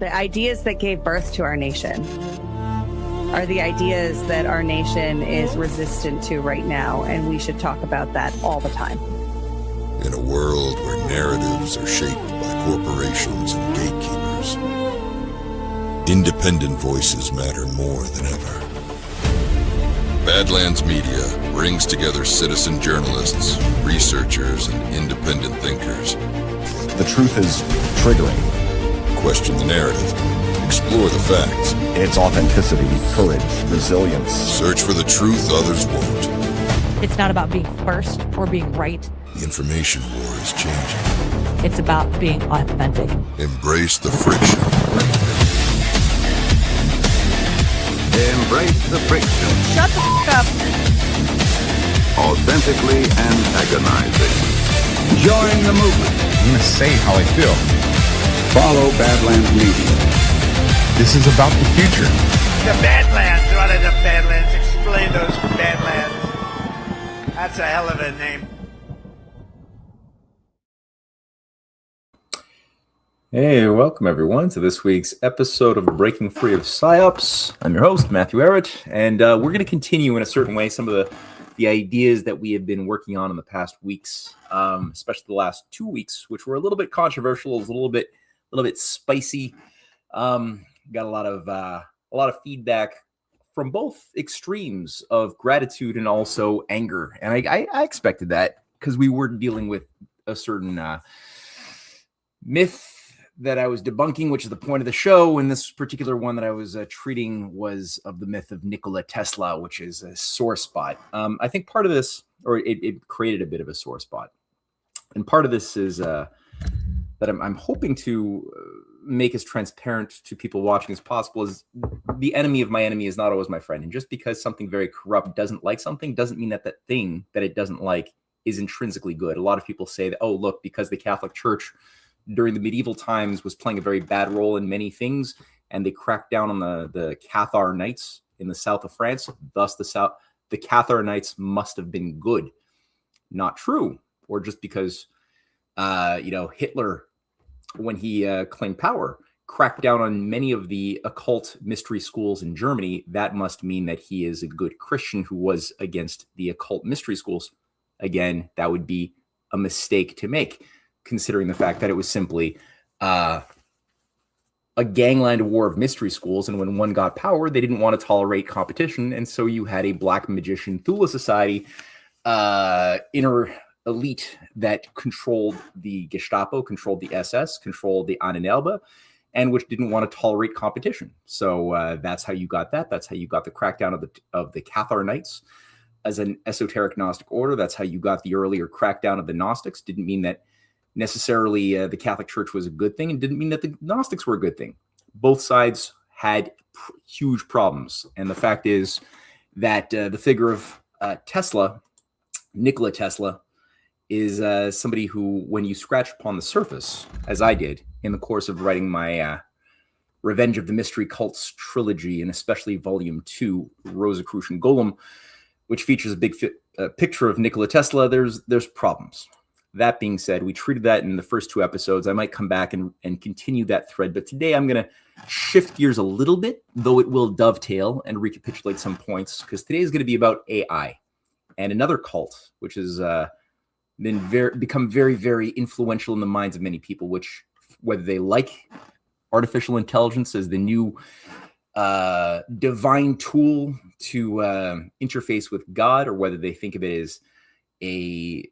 The ideas that gave birth to our nation are the ideas that our nation is resistant to right now, and we should talk about that all the time. In a world where narratives are shaped by corporations and gatekeepers, independent voices matter more than ever. Badlands Media brings together citizen journalists, researchers, and independent thinkers. The truth is triggering. Question the narrative. Explore the facts. It's authenticity, courage, resilience. Search for the truth others won't. It's not about being first or being right. The information war is changing. It's about being authentic. Embrace the friction. Embrace the friction. Shut the up. Authentically antagonizing. Join the movement. I'm going to say how I feel. Follow Badlands Media. This is about the future. The Badlands. What are the Badlands? Explain those Badlands. That's a hell of a name. Hey, welcome everyone to this week's episode of Breaking Free of Psyops. I'm your host, Matthew Ehret, and we're going to continue in a certain way some of the ideas that we have been working on in the past weeks, especially the last 2 weeks, which were a little bit controversial, a little bit spicy. Got a lot of feedback from both extremes of gratitude and also anger, and I expected that because we were dealing with a certain myth that I was debunking, which is the point of the show. And this particular one that I was treating was of the myth of Nikola Tesla, which is a sore spot. I think part of this, or it created a bit of a sore spot. And part of this is that I'm hoping to make as transparent to people watching as possible is the enemy of my enemy is not always my friend. And just because something very corrupt doesn't like something doesn't mean that that thing that it doesn't like is intrinsically good. A lot of people say that, oh, look, because the Catholic Church during the medieval times was playing a very bad role in many things, and they cracked down on the Cathar Knights in the south of France. Thus, the Cathar Knights must have been good. Not true. Or just because, Hitler, when he claimed power, cracked down on many of the occult mystery schools in Germany, that must mean that he is a good Christian who was against the occult mystery schools. Again, that would be a mistake to make, considering the fact that it was simply a gangland war of mystery schools. And when one got power, they didn't want to tolerate competition. And so you had a black magician Thule society, inner elite that controlled the Gestapo, controlled the SS, controlled the Ahnenerbe, and which didn't want to tolerate competition. So that's how you got that. That's how you got the crackdown of the Cathar Knights as an esoteric Gnostic order. That's how you got the earlier crackdown of the Gnostics. Didn't mean that necessarily the Catholic Church was a good thing, and didn't mean that the Gnostics were a good thing. Both sides had huge problems. And the fact is that the figure of Tesla, Nikola Tesla, is somebody who, when you scratch upon the surface, as I did in the course of writing my Revenge of the Mystery Cults trilogy, and especially Volume 2, Rosicrucian Golem, which features a big picture of Nikola Tesla, there's problems. That being said, we treated that in the first 2 episodes. I might come back and continue that thread, but today I'm going to shift gears a little bit, though it will dovetail and recapitulate some points, because today is going to be about AI and another cult, which has become very, very influential in the minds of many people, which, whether they like artificial intelligence as the new divine tool to interface with God, or whether they think of it as a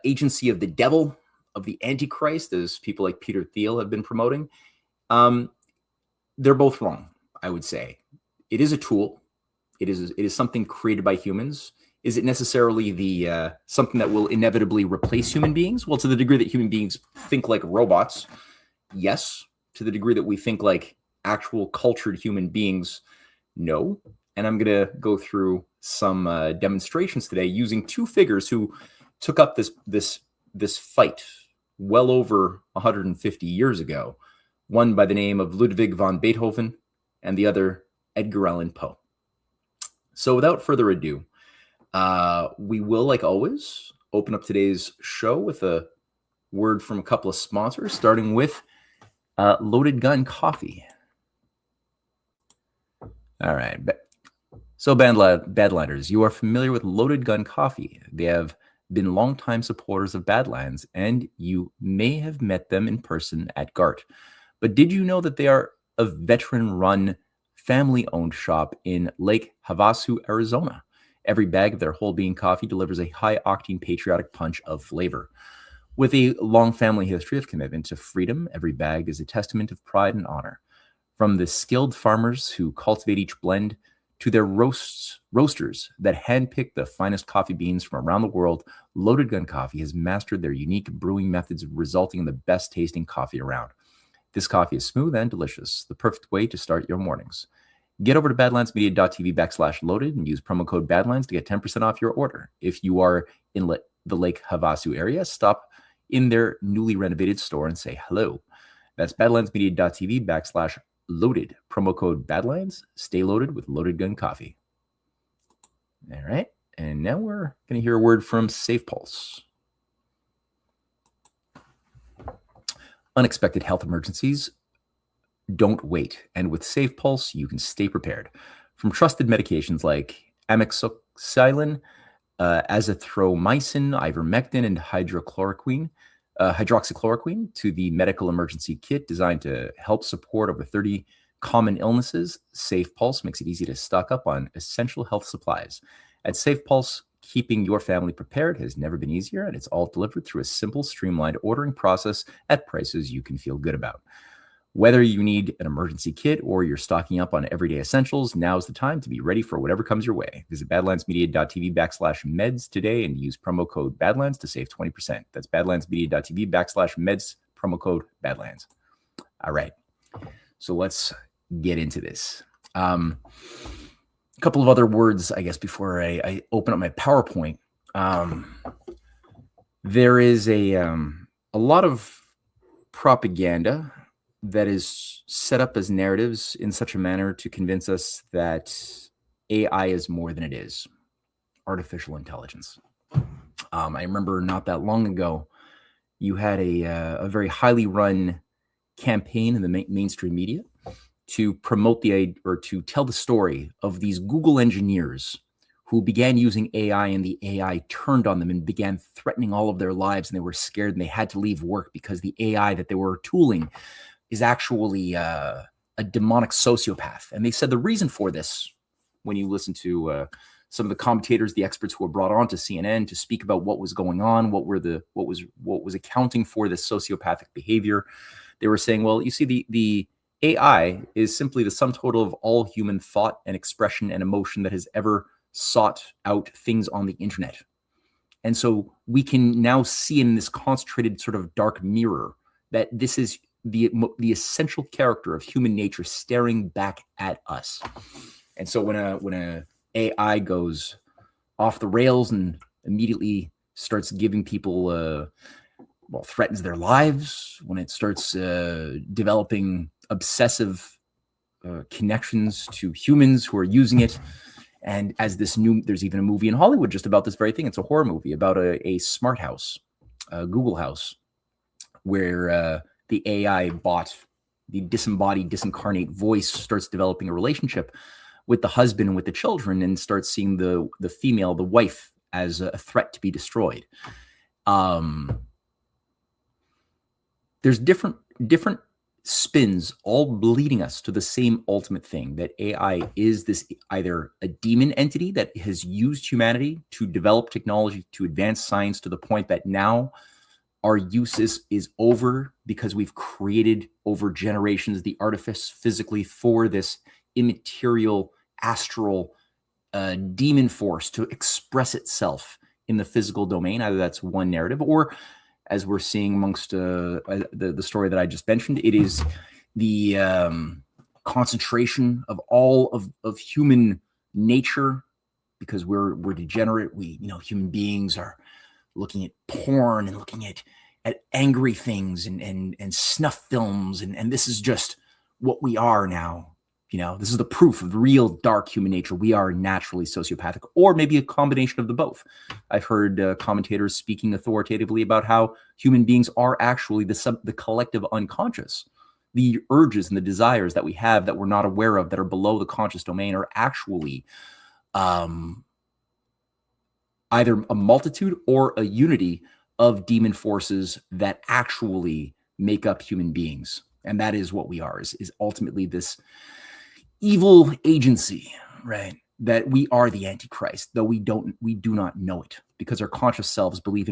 agency of the devil, of the Antichrist, as people like Peter Thiel have been promoting, they're both wrong, I would say. It is a tool. It is something created by humans. Is it necessarily the something that will inevitably replace human beings? Well, to the degree that human beings think like robots, yes. To the degree that we think like actual cultured human beings, no. And I'm going to go through some demonstrations today using 2 figures who took up this fight well over 150 years ago. One by the name of Ludwig von Beethoven, and the other Edgar Allan Poe. So without further ado, we will, like always, open up today's show with a word from a couple of sponsors, starting with Loaded Gun Coffee. All right. So, Badlanders, you are familiar with Loaded Gun Coffee. They have been longtime supporters of Badlands, and you may have met them in person at GART. But did you know that they are a veteran-run, family-owned shop in Lake Havasu, Arizona? Every bag of their whole bean coffee delivers a high-octane patriotic punch of flavor. With a long family history of commitment to freedom, every bag is a testament of pride and honor. From the skilled farmers who cultivate each blend to their roasters that handpick the finest coffee beans from around the world, Loaded Gun Coffee has mastered their unique brewing methods, resulting in the best tasting coffee around. This coffee is smooth and delicious, the perfect way to start your mornings. Get over to badlandsmedia.tv/loaded and use promo code Badlands to get 10% off your order. If you are in the Lake Havasu area, stop in their newly renovated store and say hello. That's badlandsmedia.tv/loaded. Promo code Badlands. Stay loaded with Loaded Gun Coffee. All right. And now we're going to hear a word from Safe Pulse. Unexpected health emergencies don't wait. And with Safe Pulse, you can stay prepared. From trusted medications like amoxicillin, azithromycin, ivermectin, and hydroxychloroquine to the medical emergency kit designed to help support over 30 common illnesses, Safe Pulse makes it easy to stock up on essential health supplies. At Safe Pulse, keeping your family prepared has never been easier, and it's all delivered through a simple, streamlined ordering process at prices you can feel good about. Whether you need an emergency kit or you're stocking up on everyday essentials, now's the time to be ready for whatever comes your way. Visit badlandsmedia.tv/meds today and use promo code Badlands to save 20%. That's badlandsmedia.tv/meds, promo code Badlands. All right. So let's get into this. A couple of other words, I guess, before I open up my PowerPoint. There is a lot of propaganda that is set up as narratives in such a manner to convince us that AI is more than it is, artificial intelligence. I remember not that long ago, you had a very highly run campaign in the mainstream media to promote to tell the story of these Google engineers who began using AI, and the AI turned on them and began threatening all of their lives, and they were scared and they had to leave work because the AI that they were tooling is actually a demonic sociopath. And they said the reason for this, when you listen to some of the commentators, the experts who were brought on to CNN to speak about what was going on, what was accounting for this sociopathic behavior, they were saying, well, you see, the AI is simply the sum total of all human thought and expression and emotion that has ever sought out things on the internet. And so we can now see in this concentrated sort of dark mirror that this is the essential character of human nature staring back at us. And so when a AI goes off the rails and immediately starts giving people threatens their lives, when it starts developing obsessive connections to humans who are using it, and as there's even a movie in Hollywood just about this very thing. It's a horror movie about a smart house, a Google house, where the AI bot, the disembodied, disincarnate voice, starts developing a relationship with the husband and with the children, and starts seeing the female, the wife, as a threat to be destroyed. There's different spins, all leading us to the same ultimate thing, that AI is this either a demon entity that has used humanity to develop technology, to advance science to the point that now our use is over because we've created over generations the artifice physically for this immaterial, astral demon force to express itself in the physical domain. Either that's one narrative, or as we're seeing amongst the story that I just mentioned, it is the concentration of all of human nature, because we're degenerate. Human beings are looking at porn and looking at angry things and snuff films, and this is just what we are now. This is the proof of the real dark human nature. We are naturally sociopathic, or maybe a combination of the both. I've heard commentators speaking authoritatively about how human beings are actually the collective unconscious, the urges and the desires that we have that we're not aware of, that are below the conscious domain, are actually either a multitude or a unity of demon forces that actually make up human beings. And that is what we are, is ultimately this evil agency, right? That we are the Antichrist, though we do not know it, because our conscious selves believe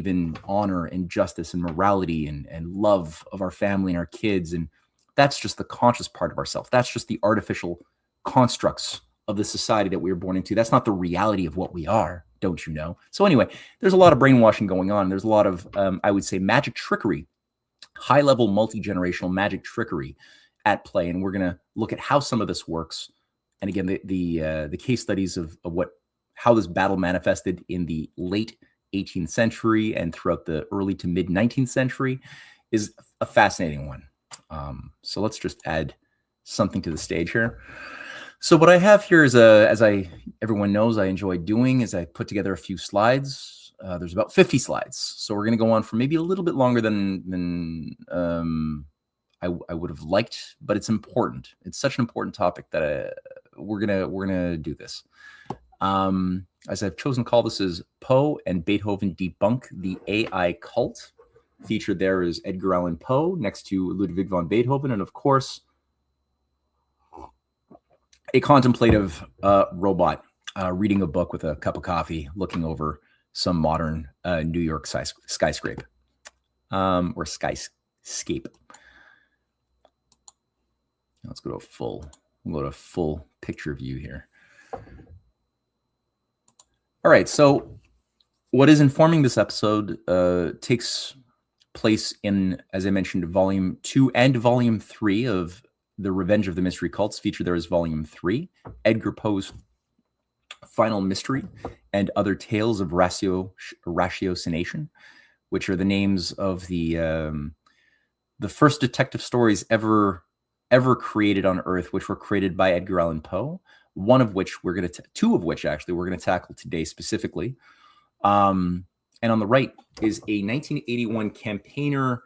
in honor and justice and morality and love of our family and our kids. And that's just the conscious part of ourselves. That's just the artificial constructs of the society that we were born into. That's not the reality of what we are, don't you know? So anyway, there's a lot of brainwashing going on. There's a lot of, I would say, magic trickery, high-level multi-generational magic trickery at play. And we're going to look at how some of this works. And again, the case studies of how this battle manifested in the late 18th century and throughout the early to mid 19th century is a fascinating one. So let's just add something to the stage here. So what I have here is, everyone knows I enjoy doing, is I put together a few slides. There's about 50 slides. So we're going to go on for maybe a little bit longer than I would have liked, but it's important. It's such an important topic that we're gonna do this. As I've chosen to call this, is Poe and Beethoven Debunk the AI Cult. Featured there is Edgar Allan Poe next to Ludwig van Beethoven, and of course, a contemplative robot reading a book with a cup of coffee, looking over some modern New York skyscape or skyscape. Let's go to a full picture view here. All right, so what is informing this episode takes place in, as I mentioned, Volume 2 and Volume 3 of The Revenge of the Mystery Cults. Featured there is Volume 3, Edgar Poe's Final Mystery and Other Tales of Ratiocination, which are the names of the first detective stories ever created on Earth, which were created by Edgar Allan Poe. Two of which actually we're going to tackle today specifically. And on the right is a 1981 Campaigner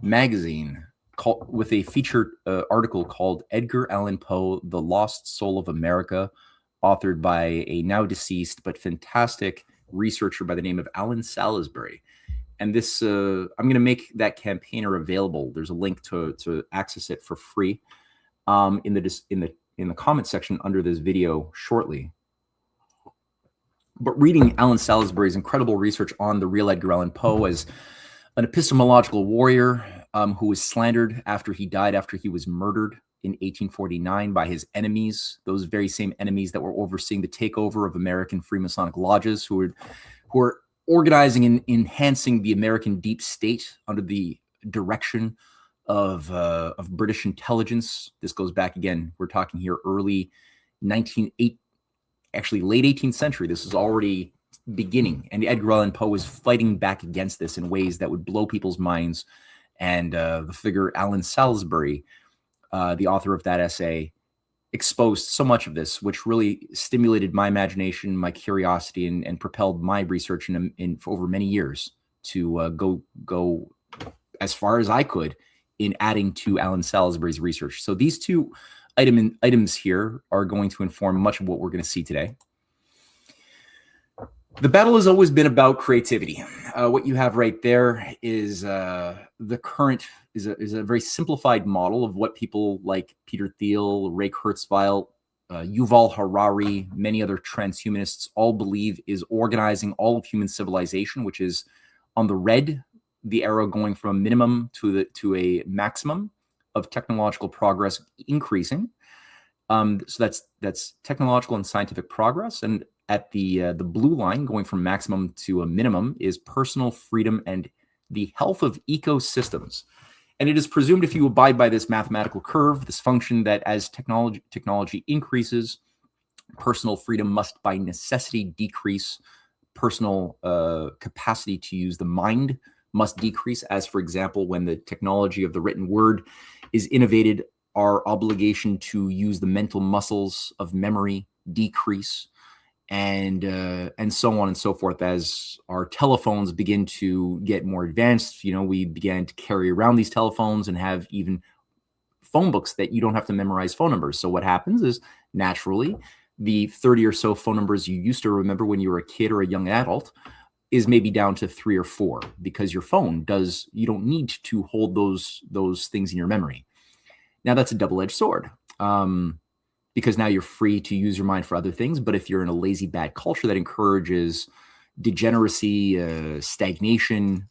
magazine with a featured article called Edgar Allan Poe, The Lost Soul of America, authored by a now deceased but fantastic researcher by the name of Alan Salisbury. And this, I'm going to make that Campaigner available. There's a link to access it for free in the comment section under this video shortly. But reading Alan Salisbury's incredible research on the real Edgar Allan Poe as an epistemological warrior who was slandered after he died, after he was murdered in 1849 by his enemies, those very same enemies that were overseeing the takeover of American Freemasonic lodges, who were organizing and enhancing the American deep state under the direction of British intelligence. This goes back again. We're talking here late 18th century. This is already beginning, and Edgar Allan Poe was fighting back against this in ways that would blow people's minds. And the figure Alan Salisbury, the author of that essay, exposed so much of this, which really stimulated my imagination, my curiosity, and propelled my research for over many years to go as far as I could in adding to Alan Salisbury's research. So these two items here are going to inform much of what we're going to see today. The battle has always been about creativity. What you have right there is a very simplified model of what people like Peter Thiel, Ray Kurzweil, Yuval Harari, many other transhumanists all believe is organizing all of human civilization, which is on the red, the arrow going from a minimum to a maximum of technological progress increasing. So that's technological and scientific progress, and at the blue line going from maximum to a minimum is personal freedom and the health of ecosystems. And it is presumed, if you abide by this mathematical curve, this function, that as technology increases, personal freedom must by necessity decrease. Personal capacity to use the mind must decrease, as, for example, when the technology of the written word is innovated, our obligation to use the mental muscles of memory decrease, and so on and so forth. As our telephones begin to get more advanced, we began to carry around these telephones and have even phone books that you don't have to memorize phone numbers. So what happens is naturally the 30 or so phone numbers you used to remember when you were a kid or a young adult is maybe down to 3 or 4 because your phone does, you don't need to hold those things in your memory. Now that's a double-edged sword because now you're free to use your mind for other things. But if you're in a lazy, bad culture that encourages degeneracy, stagnation,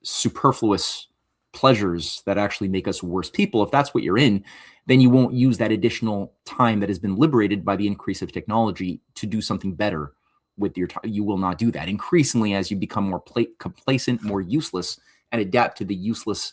superfluous pleasures that actually make us worse people, if that's what you're in, then you won't use that additional time that has been liberated by the increase of technology to do something better with your time. You will not do that. Increasingly, as you become more complacent, more useless, and adapt to the useless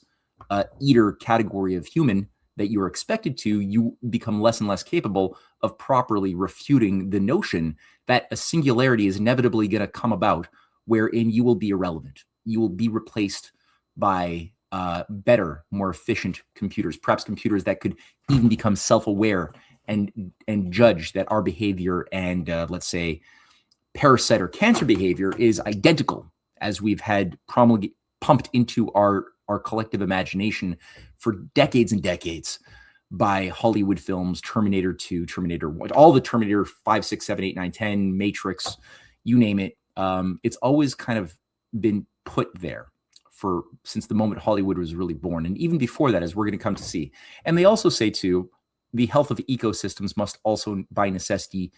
eater category of human that you're expected to, you become less and less capable of properly refuting the notion that a singularity is inevitably going to come about wherein you will be irrelevant. You will be replaced by better, more efficient computers, perhaps computers that could even become self-aware and judge that our behavior and let's say parasite or cancer behavior is identical, as we've had pumped into our collective imagination for decades and decades by Hollywood films, Terminator 2, Terminator 1, all the Terminator 5, 6, 7, 8, 9, 10, Matrix, you name it. It's always kind of been put there since the moment Hollywood was really born. And even before that, as we're going to come to see. And they also say too, the health of ecosystems must also by necessity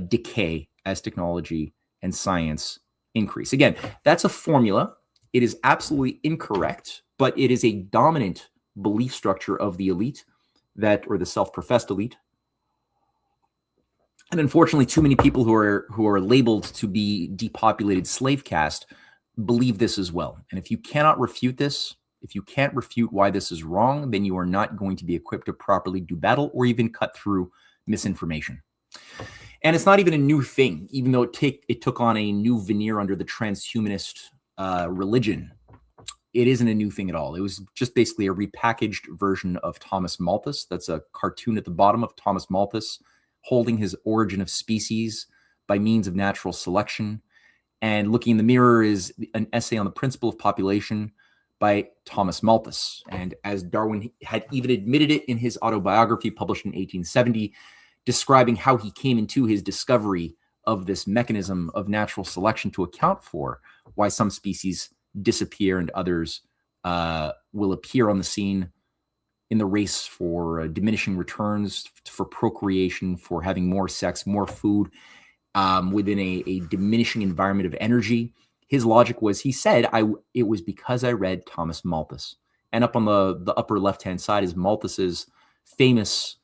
decay as technology and science increase. Again, that's a formula. It is absolutely incorrect, but it is a dominant belief structure of the elite or the self-professed elite. And unfortunately, too many people who are labeled to be depopulated slave caste believe this as well. And if you cannot refute this, if you can't refute why this is wrong, then you are not going to be equipped to properly do battle or even cut through misinformation. And it's not even a new thing, even though it took on a new veneer under the transhumanist religion. It isn't a new thing at all. It was just basically a repackaged version of Thomas Malthus. That's a cartoon at the bottom of Thomas Malthus holding his Origin of Species by means of natural selection. And looking in the mirror is an essay on the principle of population by Thomas Malthus. And as Darwin had even admitted it in his autobiography published in 1870, describing how he came into his discovery of this mechanism of natural selection to account for why some species disappear and others will appear on the scene in the race for diminishing returns, for procreation, for having more sex, more food, within a diminishing environment of energy. His logic was, he said, it was because I read Thomas Malthus. And up on the upper left-hand side is Malthus's famous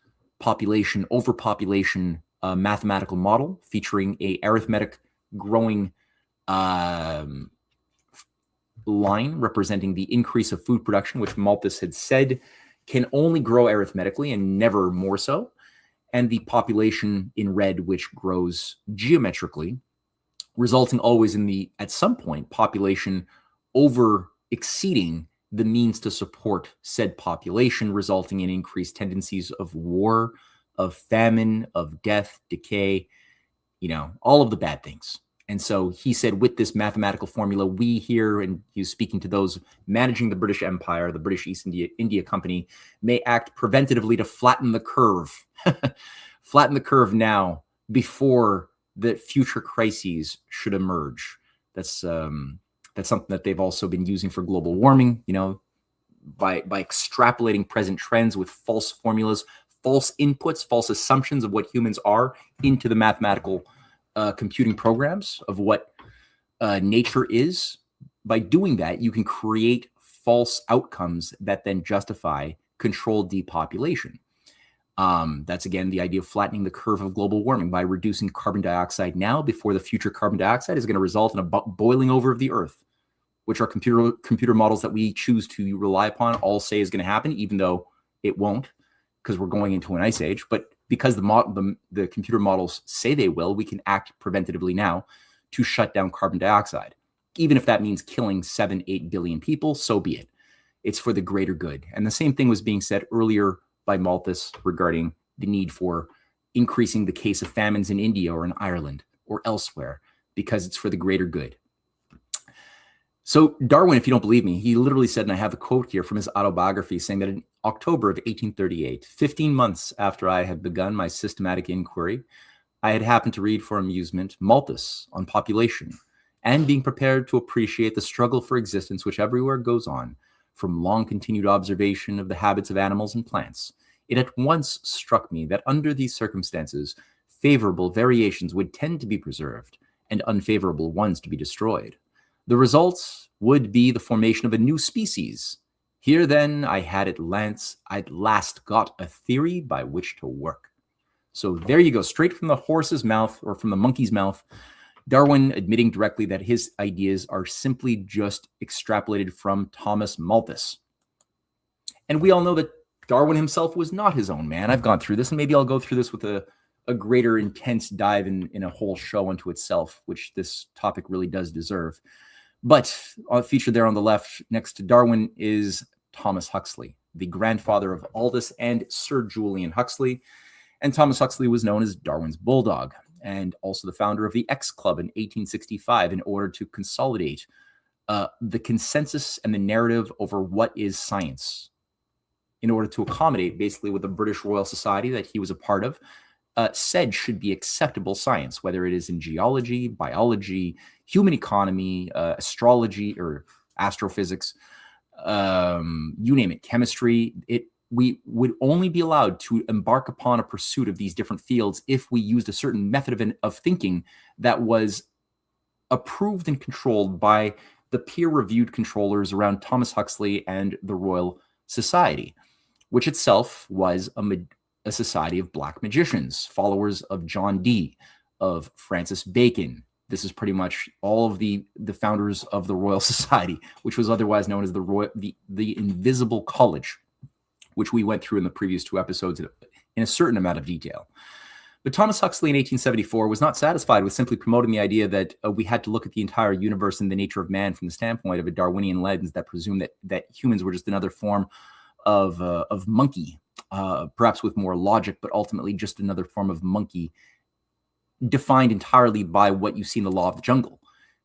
overpopulation mathematical model featuring a arithmetic growing line representing the increase of food production, which Malthus had said can only grow arithmetically and never more so, and the population in red, which grows geometrically, resulting always in at some point, population over exceeding the means to support said population, resulting in increased tendencies of war, of famine, of death, decay, all of the bad things. And so he said, with this mathematical formula, we here, and he was speaking to those managing the British Empire, the British East India Company, may act preventatively to flatten the curve, flatten the curve now before the future crises should emerge. That's something that they've also been using for global warming, by extrapolating present trends with false formulas, false inputs, false assumptions of what humans are into the mathematical computing programs of what nature is. By doing that, you can create false outcomes that then justify controlled depopulation. That's, again, the idea of flattening the curve of global warming by reducing carbon dioxide now before the future carbon dioxide is going to result in a boiling over of the earth, which our computer models that we choose to rely upon all say is going to happen, even though it won't, because we're going into an ice age. But because the computer models say they will, we can act preventatively now to shut down carbon dioxide. Even if that means killing 7-8 billion people, so be it. It's for the greater good. And the same thing was being said earlier by Malthus regarding the need for increasing the case of famines in India or in Ireland or elsewhere, because it's for the greater good. So Darwin, if you don't believe me, he literally said, and I have the quote here from his autobiography, saying that in October of 1838, 15 months after I had begun my systematic inquiry, I had happened to read for amusement Malthus on population, and being prepared to appreciate the struggle for existence which everywhere goes on, from long continued observation of the habits of animals and plants, it at once struck me that under these circumstances, favorable variations would tend to be preserved, and unfavorable ones to be destroyed. The results would be the formation of a new species. Here then I had at last got a theory by which to work. So there you go, straight from the horse's mouth, or from the monkey's mouth, Darwin admitting directly that his ideas are simply just extrapolated from Thomas Malthus. And we all know that Darwin himself was not his own man. I've gone through this, and maybe I'll go through this with a greater intense dive in a whole show unto itself, which this topic really does deserve. But featured there on the left next to Darwin is Thomas Huxley, the grandfather of Aldous and Sir Julian Huxley. And Thomas Huxley was known as Darwin's bulldog, and also the founder of the X Club in 1865 in order to consolidate the consensus and the narrative over what is science, in order to accommodate basically what the British Royal Society that he was a part of said should be acceptable science, whether it is in geology, biology, human economy, astrology, or astrophysics, you name it, chemistry. We would only be allowed to embark upon a pursuit of these different fields if we used a certain method of thinking that was approved and controlled by the peer-reviewed controllers around Thomas Huxley and the Royal Society, which itself was a society of black magicians, followers of John Dee, of Francis Bacon. This is pretty much all of the founders of the Royal Society, which was otherwise known as the Invisible College, which we went through in the previous two episodes in a certain amount of detail. But Thomas Huxley in 1874 was not satisfied with simply promoting the idea that we had to look at the entire universe and the nature of man from the standpoint of a Darwinian lens that presumed that humans were just another form of monkey, perhaps with more logic, but ultimately just another form of monkey defined entirely by what you see in the law of the jungle.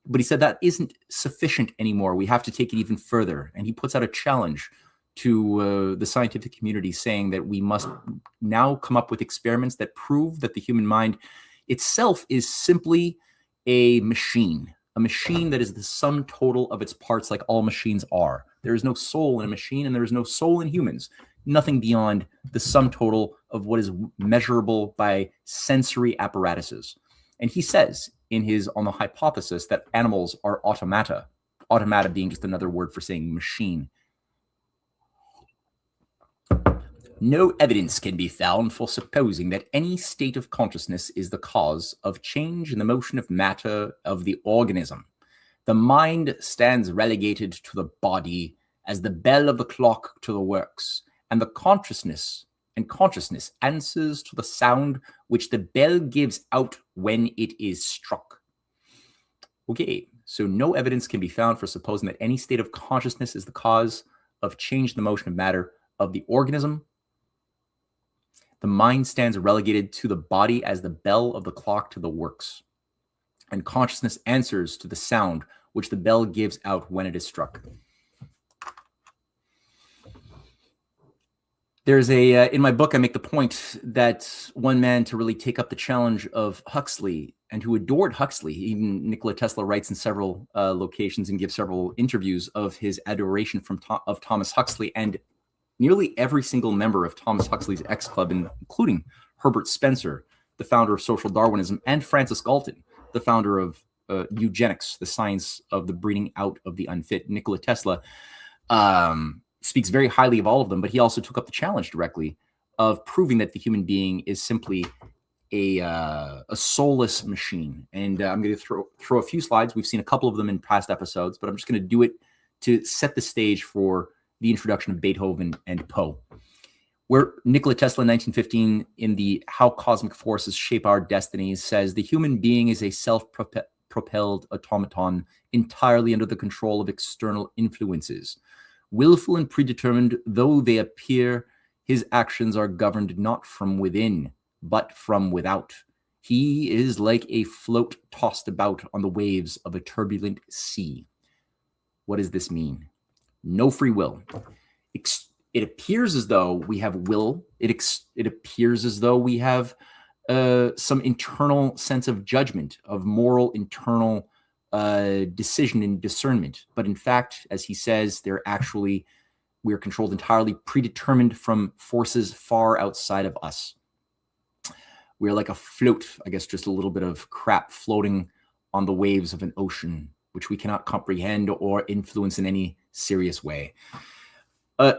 But he said that isn't sufficient anymore. We have to take it even further. And he puts out a challenge to the scientific community, saying that we must now come up with experiments that prove that the human mind itself is simply a machine that is the sum total of its parts, like all machines are. There is no soul in a machine, and there is no soul in humans. Nothing beyond the sum total of what is measurable by sensory apparatuses. And he says in his On the Hypothesis that animals are automata being just another word for saying machine. No evidence can be found for supposing that any state of consciousness is the cause of change in the motion of matter of the organism. The mind stands relegated to the body as the bell of the clock to the works, and the consciousness answers to the sound which the bell gives out when it is struck. Okay, so no evidence can be found for supposing that any state of consciousness is the cause of change in the motion of matter of the organism. The mind stands relegated to the body as the bell of the clock to the works, and consciousness answers to the sound which the bell gives out when it is struck. There's in my book, I make the point that one man to really take up the challenge of Huxley, and who adored Huxley, even Nikola Tesla writes in several locations and gives several interviews of his adoration of Thomas Huxley, and nearly every single member of Thomas Huxley's X Club, including Herbert Spencer, the founder of social Darwinism, and Francis Galton, the founder of eugenics, the science of the breeding out of the unfit. Nikola Tesla speaks very highly of all of them, but he also took up the challenge directly of proving that the human being is simply a soulless machine. And I'm going to throw a few slides. We've seen a couple of them in past episodes, but I'm just going to do it to set the stage for the introduction of Beethoven and Poe, where Nikola Tesla in 1915 in the How Cosmic Forces Shape Our Destinies says the human being is a self-propelled automaton entirely under the control of external influences. Willful and predetermined though they appear, his actions are governed not from within, but from without. He is like a float tossed about on the waves of a turbulent sea. What does this mean? No free will. It appears as though we have will. It appears as though we have some internal sense of judgment, of moral internal decision and discernment. But in fact, as he says, we are controlled entirely, predetermined from forces far outside of us. We're like a float, I guess, just a little bit of crap floating on the waves of an ocean, which we cannot comprehend or influence in any serious way. A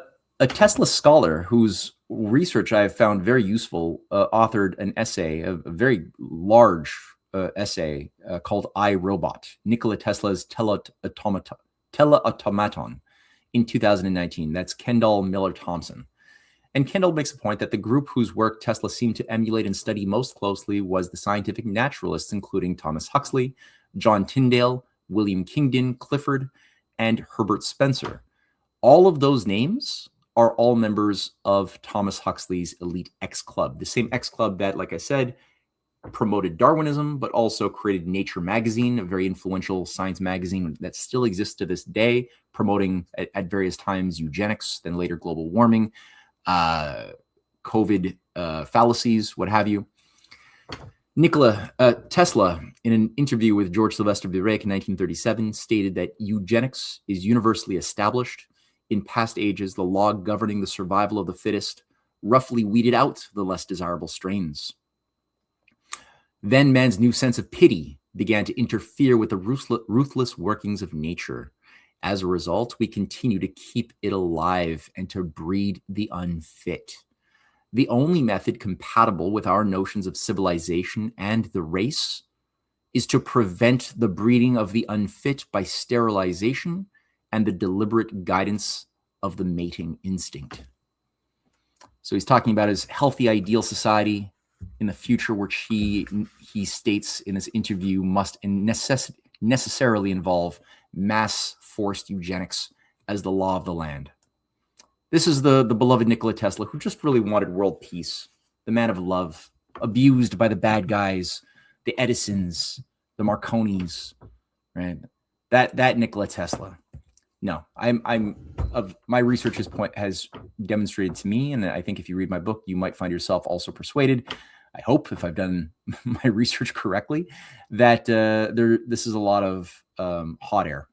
Tesla scholar whose research I have found very useful authored an essay, a very large essay called I, Robot, Nikola Tesla's Teleautomaton in 2019. That's Kendall Miller Thompson. And Kendall makes a point that the group whose work Tesla seemed to emulate and study most closely was the scientific naturalists, including Thomas Huxley, John Tyndall, William Kingdon, Clifford, and Herbert Spencer. All of those names are all members of Thomas Huxley's elite X Club, the same X Club that, like I said, promoted Darwinism, but also created Nature magazine, a very influential science magazine that still exists to this day, promoting at various times eugenics, then later global warming, COVID fallacies, what have you. Nikola Tesla, in an interview with George Sylvester Virek in 1937, stated that eugenics is universally established. In past ages, the law governing the survival of the fittest roughly weeded out the less desirable strains. Then man's new sense of pity began to interfere with the ruthless workings of nature. As a result, we continue to keep it alive and to breed the unfit. The only method compatible with our notions of civilization and the race is to prevent the breeding of the unfit by sterilization and the deliberate guidance of the mating instinct. So he's talking about his healthy ideal society in the future, which he states in this interview must necessarily involve mass forced eugenics as the law of the land. This is the beloved Nikola Tesla, who just really wanted world peace, the man of love, abused by the bad guys, the Edisons, the Marconis, right? That Nikola Tesla. No, my research has demonstrated to me, and I think if you read my book, you might find yourself also persuaded. I hope, if I've done my research correctly, that this is a lot of hot air.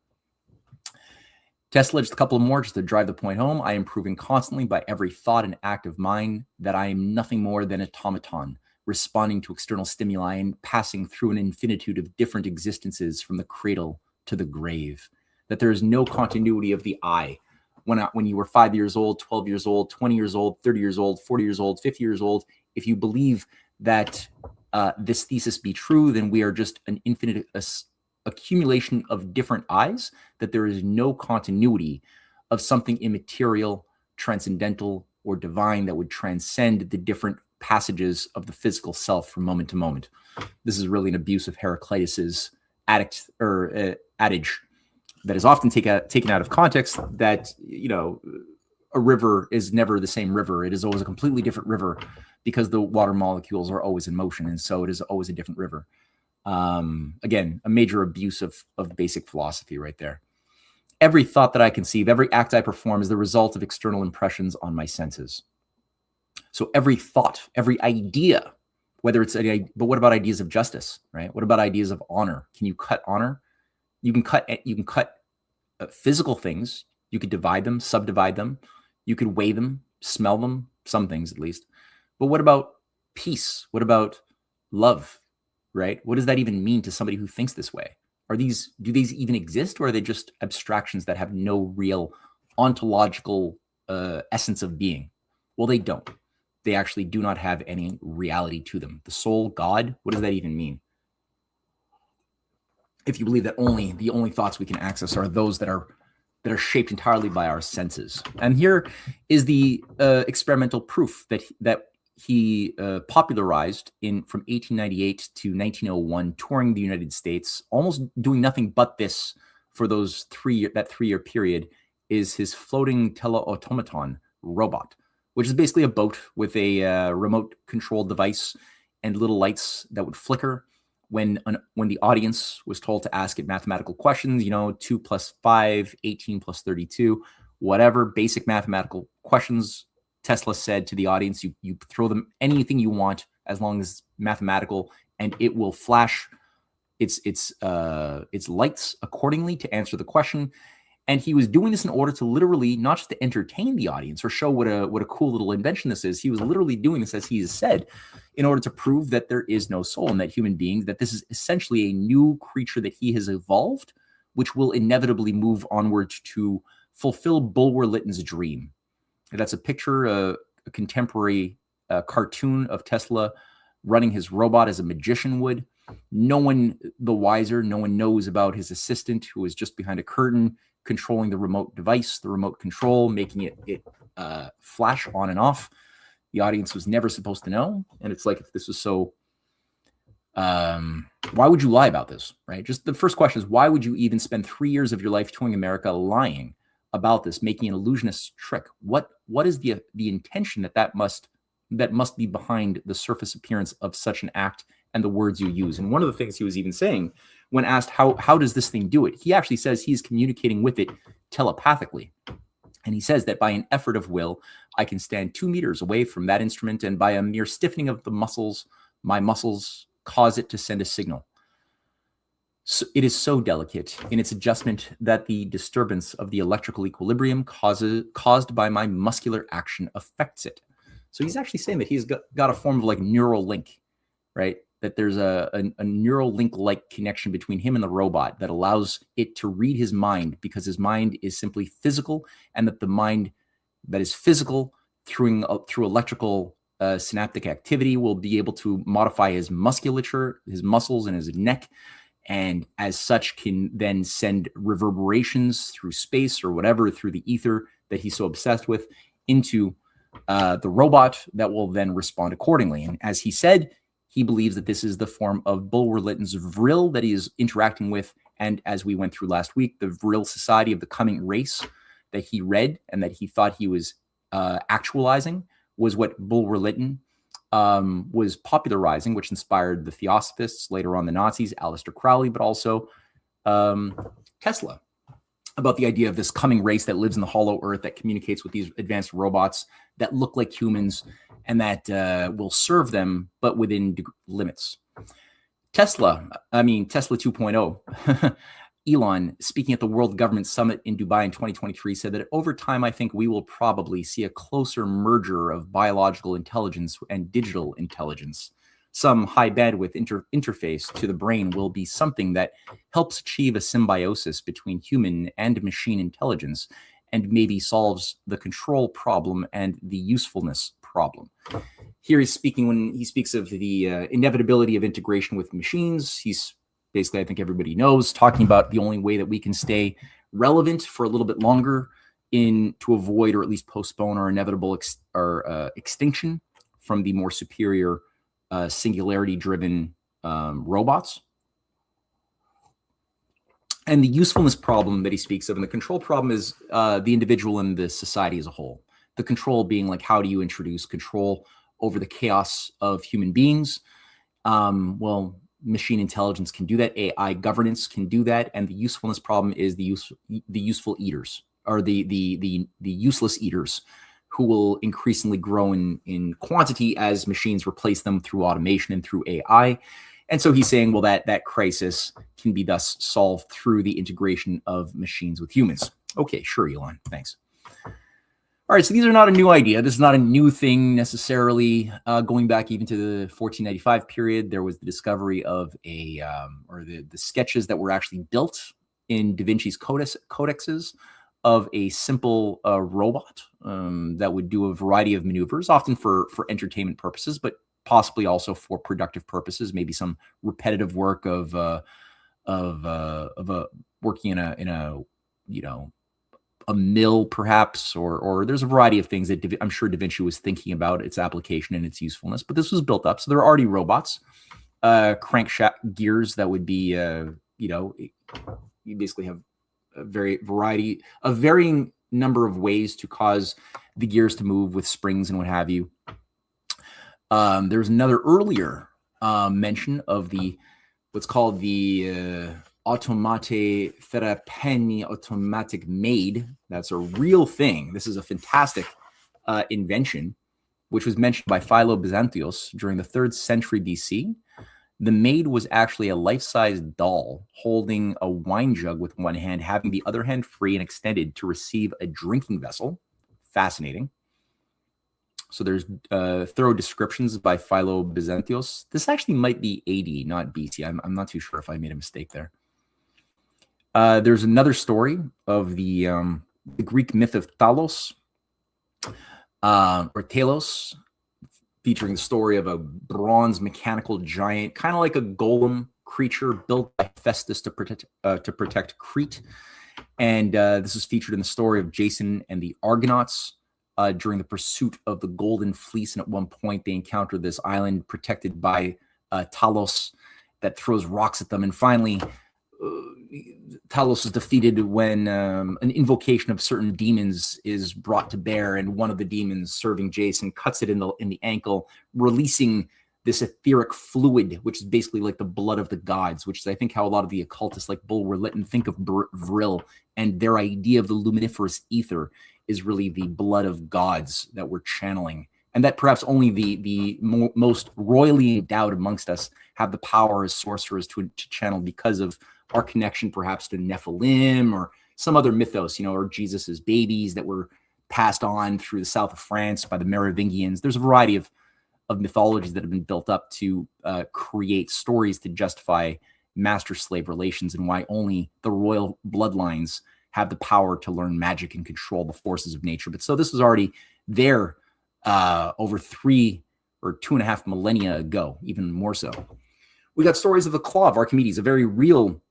Tesla, just a couple more just to drive the point home. I am proving constantly by every thought and act of mine that I am nothing more than an automaton, responding to external stimuli and passing through an infinitude of different existences from the cradle to the grave. That there is no continuity of the I. When you were 5 years old, 12 years old, 20 years old, 30 years old, 40 years old, 50 years old, if you believe that this thesis be true, then we are just an infinite accumulation of different I's, that there is no continuity of something immaterial, transcendental, or divine that would transcend the different passages of the physical self from moment to moment. This is really an abuse of Heraclitus's adage that is often taken out of context, that, a river is never the same river. It is always a completely different river because the water molecules are always in motion, and so it is always a different river. Again, a major abuse of basic philosophy right there. Every thought that I conceive, every act I perform is the result of external impressions on my senses. So every thought, every idea, but what about ideas of justice, right? What about ideas of honor? Can you cut honor? You can cut physical things. You could divide them, subdivide them. You could weigh them, smell them, some things at least. But what about peace? What about love, right? What does that even mean to somebody who thinks this way? Do these even exist, or are they just abstractions that have no real ontological essence of being? Well, they don't. They actually do not have any reality to them. The soul, God, what does that even mean? If you believe that the only thoughts we can access are those that are shaped entirely by our senses. And here is the experimental proof that he popularized from 1898 to 1901, touring the United States, almost doing nothing but this for that 3-year period, is his floating teleautomaton robot, which is basically a boat with a remote control device and little lights that would flicker when the audience was told to ask it mathematical questions, 2 plus 5, 18 plus 32, whatever basic mathematical questions, Tesla said to the audience, you throw them anything you want as long as it's mathematical, and it will flash its lights accordingly to answer the question. And he was doing this in order to literally not just to entertain the audience or show what a cool little invention this is. He was literally doing this, as he has said, in order to prove that there is no soul and that human beings, that this is essentially a new creature that he has evolved, which will inevitably move onward to fulfill Bulwer Lytton's dream. That's a picture, a contemporary cartoon of Tesla running his robot as a magician would. No one the wiser, no one knows about his assistant, who is just behind a curtain, controlling the remote device, the remote control, making it flash on and off. The audience was never supposed to know. And it's like, if this was so, why would you lie about this, right? Just the first question is, why would you even spend 3 years of your life touring America lying about this, making an illusionist trick? What is the intention that must be behind the surface appearance of such an act and the words you use? And one of the things he was even saying when asked, how does this thing do it? He actually says he's communicating with it telepathically. And he says that by an effort of will, I can stand 2 meters away from that instrument, and by a mere stiffening of the muscles, my muscles cause it to send a signal. So it is so delicate in its adjustment that the disturbance of the electrical equilibrium caused by my muscular action affects it. So he's actually saying that he's got a form of like neural link, right? That there's a neural link-like connection between him and the robot that allows it to read his mind, because his mind is simply physical, and that the mind that is physical through electrical synaptic activity will be able to modify his musculature, his muscles, and his neck, and as such can then send reverberations through space or whatever, through the ether that he's so obsessed with, into the robot that will then respond accordingly. And as he said, he believes that this is the form of Bulwer Lytton's Vril that he is interacting with. And as we went through last week, the Vril Society of the Coming Race that he read and that he thought he was actualizing was what Bulwer Lytton was popularizing, which inspired the Theosophists, later on the Nazis, Aleister Crowley, but also Tesla, about the idea of this coming race that lives in the hollow earth, that communicates with these advanced robots that look like humans and that will serve them, but within limits. Tesla 2.0, Elon, speaking at the World Government Summit in Dubai in 2023, said that over time, I think we will probably see a closer merger of biological intelligence and digital intelligence. Some high bandwidth interface to the brain will be something that helps achieve a symbiosis between human and machine intelligence, and maybe solves the control problem and the usefulness problem. Here he's speaking, when he speaks of the inevitability of integration with machines, he's basically, I think everybody knows, talking about the only way that we can stay relevant for a little bit longer to avoid or at least postpone our inevitable extinction from the more superior singularity-driven robots. And the usefulness problem that he speaks of, and the control problem, is the individual and the society as a whole. The control being like, how do you introduce control over the chaos of human beings? Well, machine intelligence can do that. AI governance can do that. And the usefulness problem is the useful eaters, or the useless eaters, who will increasingly grow in quantity as machines replace them through automation and through AI. And so he's saying, well, that crisis can be thus solved through the integration of machines with humans. Okay, sure, Elon, thanks. All right, so these are not a new idea. This is not a new thing necessarily. Going back even to the 1495 period, there was the discovery of the sketches that were actually built in Da Vinci's codexes of a simple robot that would do a variety of maneuvers, often for entertainment purposes, but possibly also for productive purposes. Maybe some repetitive work of working in a mill, perhaps, or there's a variety of things that I'm sure Da Vinci was thinking about its application and its usefulness. But this was built up, so there are already robots, crankshaft gears that would be, you basically have a varying number of ways to cause the gears to move with springs and what have you. There's another earlier mention of the what's called the automate therapeni automatic maid. That's a real thing. This is a fantastic invention, which was mentioned by Philo Byzantios during the 3rd century BC. The maid was actually a life-size doll holding a wine jug with one hand, having the other hand free and extended to receive a drinking vessel. Fascinating. So there's thorough descriptions by Philo Byzantios. This actually might be AD, not BC. I'm not too sure if I made a mistake there. There's another story of the Greek myth of Talos, or Talos, featuring the story of a bronze mechanical giant, kind of like a golem creature built by Hephaestus to protect Crete. And this is featured in the story of Jason and the Argonauts during the pursuit of the Golden Fleece. And at one point, they encounter this island protected by Talos that throws rocks at them. And finally, Talos is defeated when an invocation of certain demons is brought to bear, and one of the demons serving Jason cuts it in the ankle, releasing this etheric fluid, which is basically like the blood of the gods, which is, I think, how a lot of the occultists like Bulwer Lytton think of Vril, and their idea of the luminiferous ether is really the blood of gods that we're channeling, and that perhaps only the most royally endowed amongst us have the power as sorcerers to channel, because of our connection perhaps to Nephilim or some other mythos, or Jesus's babies that were passed on through the south of France by the Merovingians. There's a variety of mythologies that have been built up to create stories to justify master-slave relations, and why only the royal bloodlines have the power to learn magic and control the forces of nature. But so this was already there over 3 or 2.5 millennia ago, even more so. We got stories of the claw of Archimedes, a very real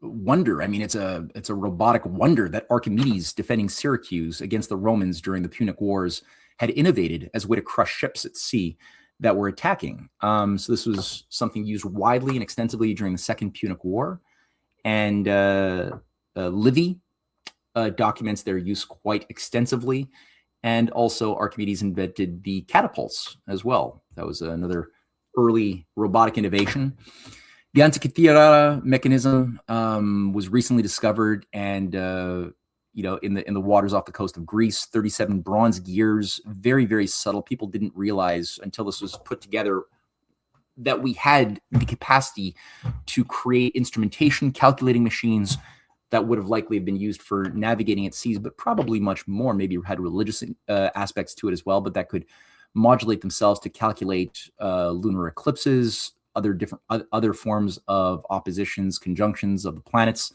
wonder. I mean, it's a robotic wonder that Archimedes, defending Syracuse against the Romans during the Punic Wars, had innovated as a way to crush ships at sea that were attacking. So this was something used widely and extensively during the Second Punic War, and Livy documents their use quite extensively. And also Archimedes invented the catapults as well. That was another early robotic innovation. The Antikythera mechanism was recently discovered, and in the waters off the coast of Greece. 37 bronze gears, very, very subtle. People didn't realize until this was put together that we had the capacity to create instrumentation, calculating machines that would have likely been used for navigating at seas, but probably much more. Maybe had religious aspects to it as well, but that could modulate themselves to calculate lunar eclipses, other forms of oppositions, conjunctions of the planets,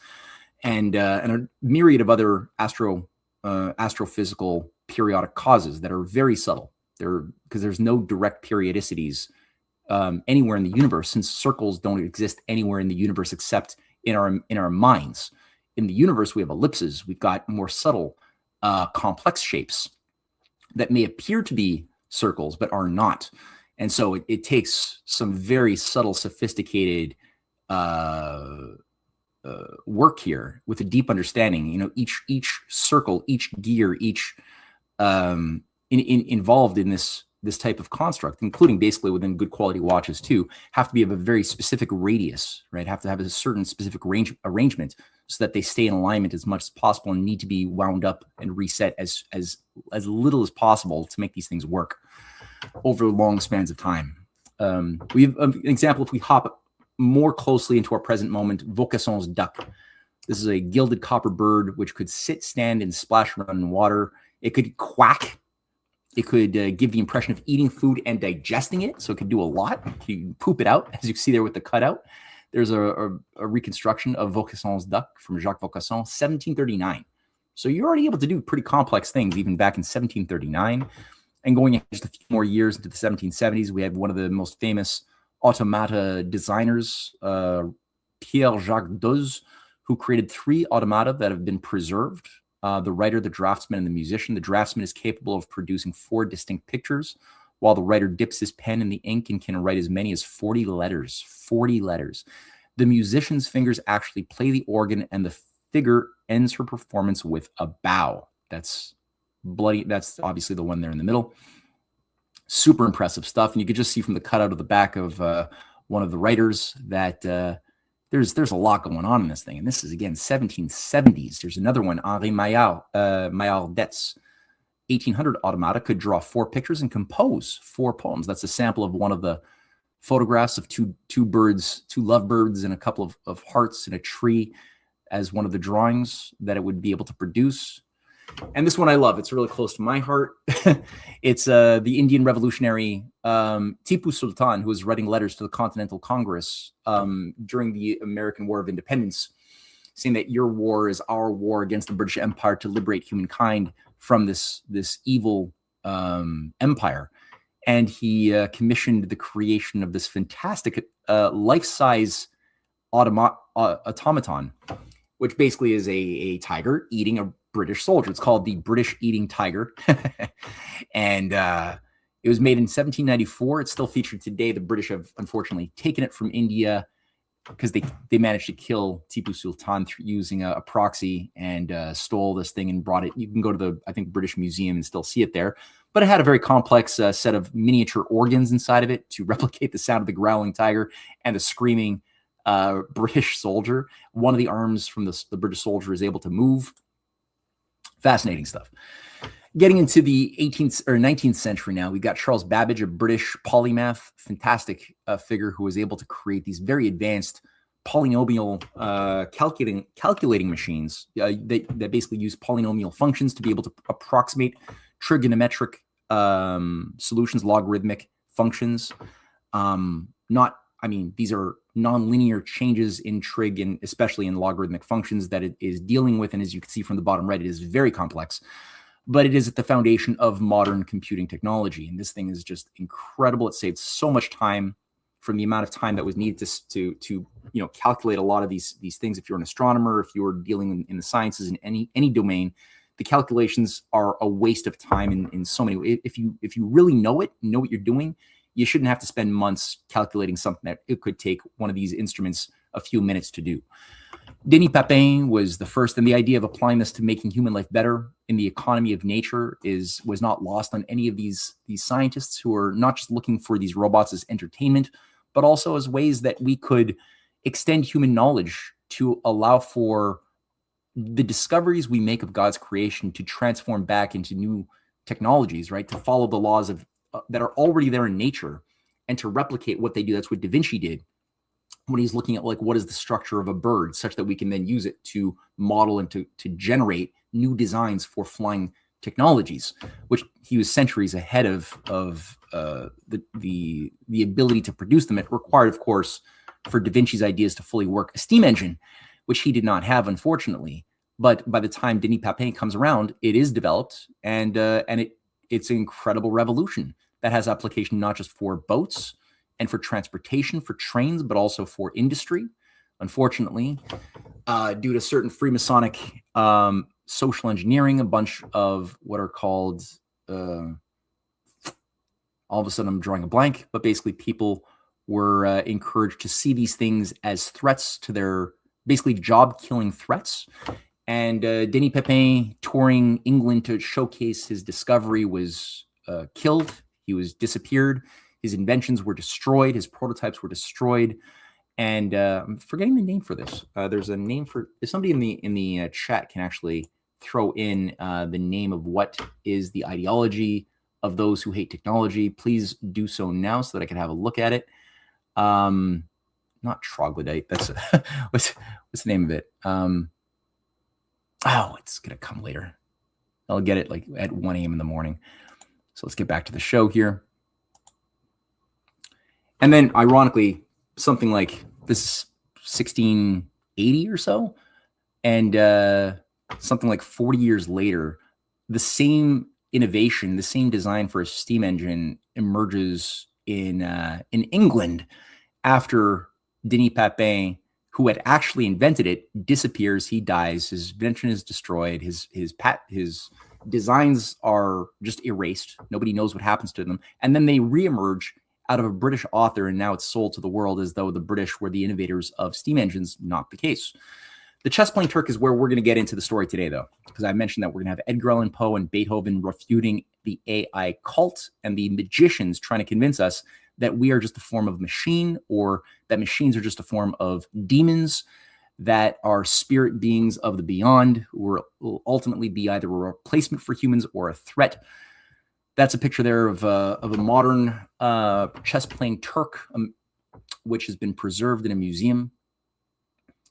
and a myriad of other astrophysical periodic causes that are very subtle. Because there's no direct periodicities anywhere in the universe, since circles don't exist anywhere in the universe except in our minds. In the universe, we have ellipses. We've got more subtle, complex shapes that may appear to be circles but are not. And so it takes some very subtle, sophisticated work here with a deep understanding. Each circle, each gear, each involved in this type of construct, including basically within good quality watches too, have to be of a very specific radius, right? Have to have a certain specific arrangement so that they stay in alignment as much as possible, and need to be wound up and reset as little as possible to make these things work over long spans of time. We have an example, if we hop more closely into our present moment, Vaucanson's duck. This is a gilded copper bird which could sit, stand, and splash around in water. It could quack. It could give the impression of eating food and digesting it, so it could do a lot. You can poop it out, as you can see there with the cutout. There's a reconstruction of Vaucanson's duck from Jacques Vaucanson, 1739. So you're already able to do pretty complex things even back in 1739. And going just a few more years into the 1770s, we have one of the most famous automata designers, Pierre-Jacques Doz, who created 3 automata that have been preserved. The writer, the draftsman, and the musician. The draftsman is capable of producing 4 distinct pictures, while the writer dips his pen in the ink and can write as many as 40 letters. 40 letters. The musician's fingers actually play the organ, and the figure ends her performance with a bow. That's bloody. That's obviously the one there in the middle. Super impressive stuff. And you could just see from the cutout of the back of one of the writers that there's a lot going on in this thing. And this is, again, 1770s. There's another one, Henri Maillardet's 1800 automata could draw 4 pictures and compose 4 poems. That's a sample of one of the photographs of two birds, 2 lovebirds, and a couple of hearts in a tree as one of the drawings that it would be able to produce. And this one I love. It's really close to my heart. It's the Indian revolutionary Tipu Sultan, who was writing letters to the Continental Congress during the American War of Independence, saying that your war is our war against the British Empire to liberate humankind from this evil empire. And he commissioned the creation of this fantastic life-size automaton, which basically is a tiger eating a British soldier. It's called the British Eating Tiger. And it was made in 1794. It's still featured today. The British have unfortunately taken it from India because they managed to kill Tipu Sultan using a proxy and stole this thing and brought it. You can go to the, I think, British Museum and still see it there. But it had a very complex set of miniature organs inside of it to replicate the sound of the growling tiger and the screaming British soldier. One of the arms from the British soldier is able to move. Fascinating stuff. Getting into the 18th or 19th century now, we've got Charles Babbage, a British polymath, fantastic figure who was able to create these very advanced polynomial calculating machines that basically use polynomial functions to be able to approximate trigonometric solutions, logarithmic functions. These are nonlinear changes in trig and especially in logarithmic functions that it is dealing with. And as you can see from the bottom right, it is very complex, but it is at the foundation of modern computing technology. And this thing is just incredible. It saved so much time from the amount of time that was needed to calculate a lot of these things. If you're an astronomer, if you're dealing in the sciences in any domain, the calculations are a waste of time in so many ways. If you really know what you're doing, you shouldn't have to spend months calculating something that it could take one of these instruments a few minutes to do. Denis Papin was the first, and the idea of applying this to making human life better in the economy of nature was not lost on any of these scientists who are not just looking for these robots as entertainment, but also as ways that we could extend human knowledge to allow for the discoveries we make of God's creation to transform back into new technologies, right? To follow the laws of that are already there in nature and to replicate what they do. That's what Da Vinci did when he's looking at what is the structure of a bird, such that we can then use it to model and to generate new designs for flying technologies, which he was centuries ahead of the ability to produce them. It required, of course, for Da Vinci's ideas to fully work, a steam engine, which he did not have, unfortunately. But by the time Denis Papin comes around, it is developed, and it's an incredible revolution that has application not just for boats and for transportation, for trains, but also for industry. Unfortunately, due to certain Freemasonic social engineering, a bunch of what are called, all of a sudden I'm drawing a blank, but basically people were encouraged to see these things as threats to their, basically job-killing threats. And Denis Papin, touring England to showcase his discovery, was killed. He was disappeared. His inventions were destroyed. His prototypes were destroyed. And I'm forgetting the name for this. There's a name for. If somebody in the chat can actually throw in the name of what is the ideology of those who hate technology, please do so now so that I can have a look at it. Not troglodyte. That's what's the name of it? It's gonna come later. I'll get it at 1 a.m. in the morning. So let's get back to the show here. And then, ironically, something like this 1680 or so, and something like 40 years later, the same innovation, the same design for a steam engine emerges in England after Denis Papin, who had actually invented it, disappears. He dies. His invention is destroyed. His designs are just erased. Nobody knows what happens to them. And then they reemerge out of a British author, and now it's sold to the world as though the British were the innovators of steam engines. Not the case. The chess playing Turk is where we're going to get into the story today, though, because I mentioned that we're going to have Edgar Allan Poe and Beethoven refuting the AI cult and the magicians trying to convince us that we are just a form of machine, or that machines are just a form of demons that are spirit beings of the beyond, who will ultimately be either a replacement for humans or a threat. That's a picture there of a modern chess-playing Turk, which has been preserved in a museum.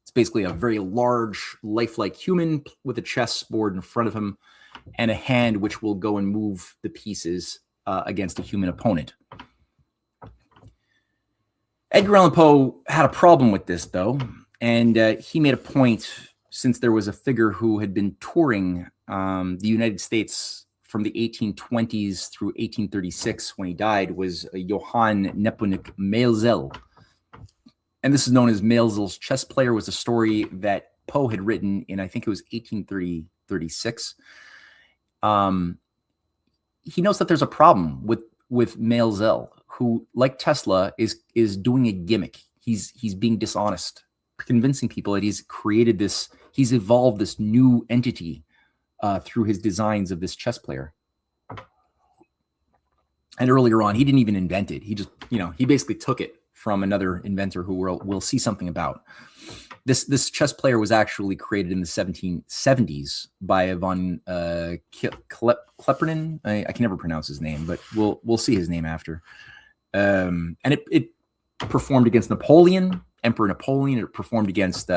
It's basically a very large, lifelike human with a chessboard in front of him and a hand which will go and move the pieces against a human opponent. Edgar Allan Poe had a problem with this, though, and he made a point, since there was a figure who had been touring the United States from the 1820s through 1836 when he died, was Johann Nepomuk Maelzel. And this is known as Maelzel's Chess Player, was a story that Poe had written in, I think it was 1836. He knows that there's a problem with Maelzel, who, like Tesla, is doing a gimmick. He's being dishonest, convincing people that he's created this, he's evolved this new entity through his designs of this chess player. And earlier on, he didn't even invent it. He just, he basically took it from another inventor who we'll see something about. This chess player was actually created in the 1770s by von Kleppernen. I can never pronounce his name, but we'll see his name after. And it performed against Napoleon, Emperor Napoleon. It performed against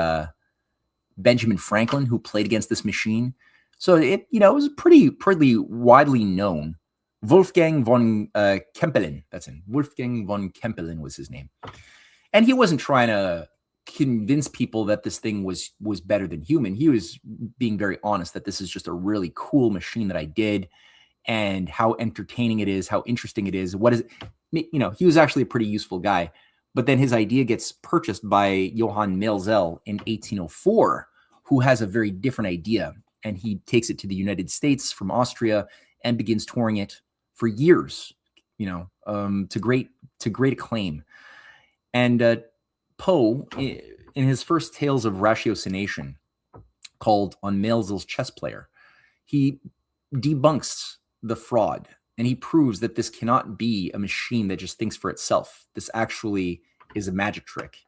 Benjamin Franklin, who played against this machine. So it was pretty widely known. Wolfgang von Kempelen, that's him. Wolfgang von Kempelen was his name. And he wasn't trying to convince people that this thing was better than human. He was being very honest that this is just a really cool machine that I did, and how entertaining it is, how interesting it is. What is it? He was actually a pretty useful guy. But then his idea gets purchased by Johann Maelzel in 1804, who has a very different idea. And he takes it to the United States from Austria and begins touring it for years, to great acclaim. And Poe, in his first Tales of Ratiocination, called On Maelzel's Chess Player, he debunks the fraud, and he proves that this cannot be a machine that just thinks for itself. This actually is a magic trick.